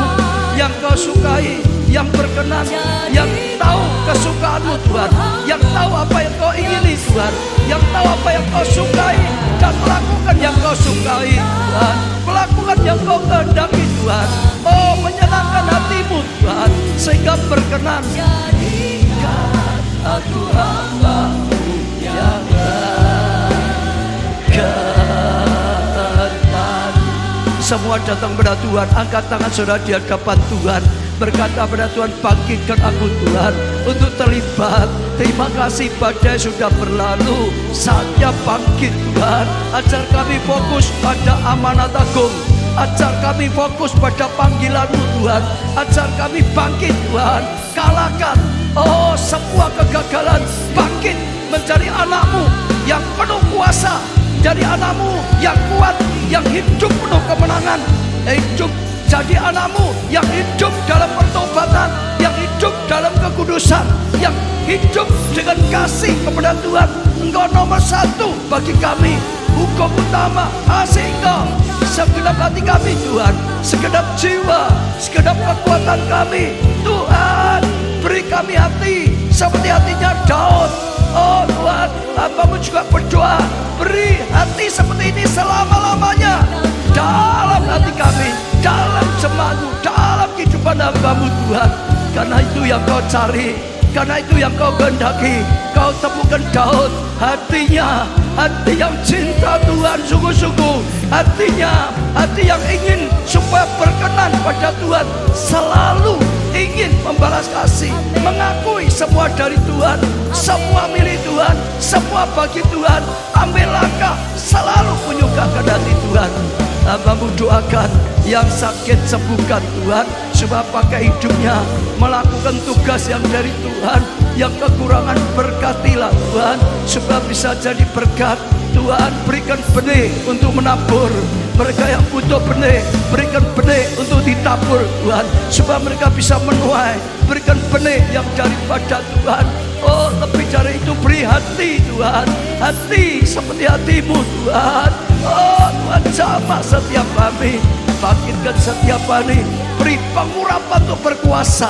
S1: yang kau sukai, yang berkenan, yang tahu kesukaanmu Tuhan, yang tahu apa yang kau ingini Tuhan, yang tahu apa yang kau sukai, dan melakukan yang kau sukai Tuhan, melakukan yang kau kehendaki Tuhan. Oh, menyenangkan hatimu Tuhan, sehingga berkenan.
S2: jadikan aku hamba-Mu yang
S1: berkenan. Semua datang pada Tuhan, angkat tangan saudara di hadapan Tuhan, berkata pada Tuhan, bangkitkan aku Tuhan untuk terlibat. Terima kasih badai sudah berlalu, saatnya bangkit Tuhan. Ajar kami fokus pada amanat agung, ajar kami fokus pada panggilan-Mu Tuhan. Ajar kami bangkit Tuhan, kalahkan oh semua kegagalan. Bangkit mencari anak-Mu yang penuh kuasa, dari anak-Mu yang kuat, yang hidup penuh kemenangan. Hidup jadi anak-Mu yang hidup dalam pertobatan, yang hidup dalam kekudusan, yang hidup dengan kasih kepada Tuhan. Engkau nomor satu bagi kami, hukum utama, kasih Engkau. Segenap hati kami Tuhan, segenap jiwa, segenap kekuatan kami Tuhan, beri kami hati seperti hatinya Daud. Oh Tuhan, hamba-Mu juga berdoa, beri hati seperti ini selama-lamanya dalam hati kami, dalam jemaat-Mu, dalam kehidupan hamba-Mu Tuhan. Karena itu yang Kau cari, Karena itu yang kau kehendaki. Kau temukan Daud, hatinya hati yang cinta Tuhan sungguh-sungguh, hatinya hati yang ingin supaya berkenan pada Tuhan, selalu ingin membalas kasih, mengakui semua dari Tuhan, semua milik Tuhan, semua bagi Tuhan. Ambil langkah, selalu menyukakan hati Tuhan. Hambamu doakan yang sakit sembuhkan Tuhan, supaya pakai hidupnya melakukan tugas yang dari Tuhan. Yang kekurangan berkatilah Tuhan, supaya bisa jadi berkat. Tuhan berikan benih untuk menabur. Mereka yang butuh benih, berikan benih untuk ditabur Tuhan, supaya mereka bisa menuai. Berikan benih yang daripada Tuhan. Oh, lebih dari itu beri hati Tuhan, hati seperti hatimu Tuhan. Oh Tuhan, jamah setiap kami, bangkitkan setiap kami, beri pengurapan untuk berkuasa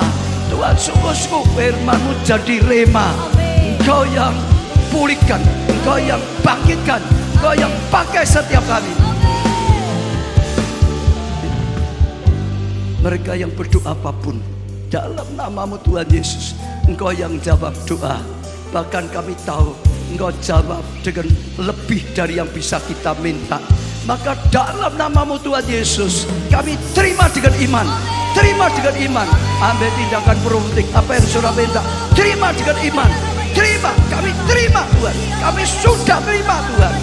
S1: Tuhan. Sungguh-sungguh firman-Mu jadi rema. Engkau yang pulihkan, Engkau yang bangkitkan, Engkau yang pakai setiap kami. Mereka yang berdoa apapun dalam nama-Mu Tuhan Yesus, Engkau yang jawab doa. Bahkan kami tahu Engkau jawab dengan lebih dari yang bisa kita minta. Maka dalam nama-Mu Tuhan Yesus, kami terima dengan iman. Terima dengan iman. Ambil tindakan profetik apa yang saudara minta. Terima dengan iman. Terima, kami terima Tuhan. Kami sudah terima Tuhan.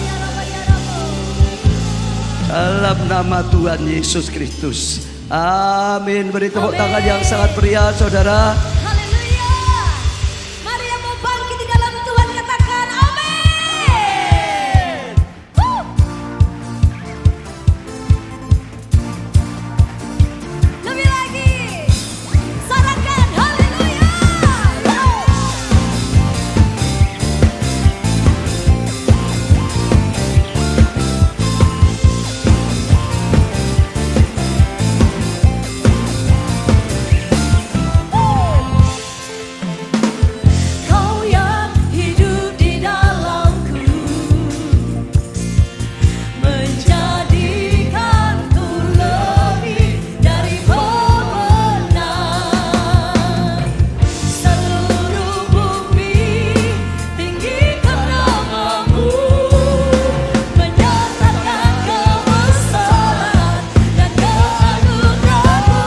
S1: Dalam nama Tuhan Yesus Kristus. Amin. Beri tepuk tangan yang sangat meriah saudara.
S2: Haleluya. Mari yang mau bangkit di dalam Tuhan katakan amin. Lebih lagi. Sorakan haleluya. Kau yang hidup di dalamku, menjadikanku lebih dari pemenang. Seluruh bumi tinggikan nama-Mu, menyatakan kebesaran dan keagungan-Mu.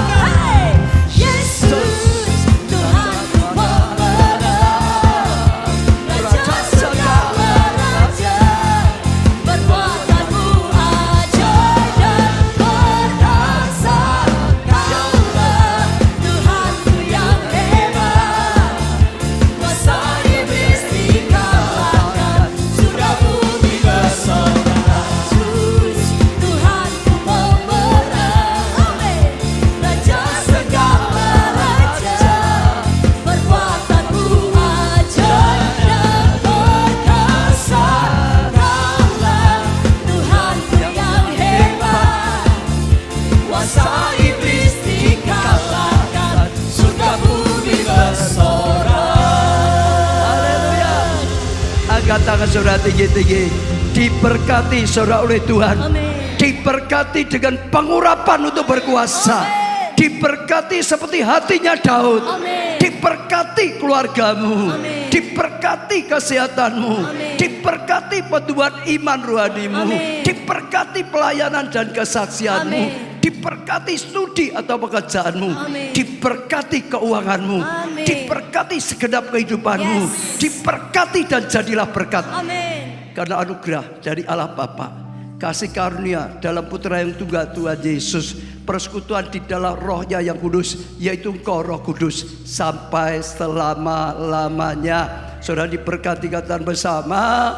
S2: Hai Yesus, Tuhanku pemenang, Raja segala raja, perbuatan-Mu ajaib dan perkasa. Kaulah Tuhanku yang hebat, kuasa iblis dikalahkan, surga bumi bersorak. Yesus, Tuhanku pemenang, amin. Raja segala raja, perbuatan-Mu ajaib dan perkasa. Kaulah Tuhanku yang hebat, kuasa iblis dikalahkan, surga bumi bersorak.
S1: Haleluya. Angkat tangan saudara tinggi-tinggi. Diberkati saudara oleh Tuhan.
S2: Amin.
S1: Diberkati dengan pengurapan untuk berkuasa.
S2: Amin.
S1: Diberkati seperti hatinya Daud.
S2: Amin.
S1: Diberkati keluargamu.
S2: Amin.
S1: Diberkati kesehatanmu.
S2: Amin.
S1: Diberkati pertumbuhan iman rohanimu.
S2: Amin.
S1: Diberkati pelayanan dan kesaksianmu.
S2: Amin.
S1: Diberkati studi atau pekerjaanmu.
S2: Amin.
S1: Diberkati keuanganmu.
S2: Amin.
S1: Diberkati segenap kehidupanmu.
S2: Yes.
S1: Diberkati dan jadilah berkat.
S2: Amin.
S1: Karena anugerah dari Allah Bapa, kasih karunia dalam Putra yang tunggal Tuhan Yesus, persekutuan di dalam Roh-Nya yang kudus, yaitu Engkau Roh Kudus, sampai selama-lamanya. Saudara diberkati katakan bersama.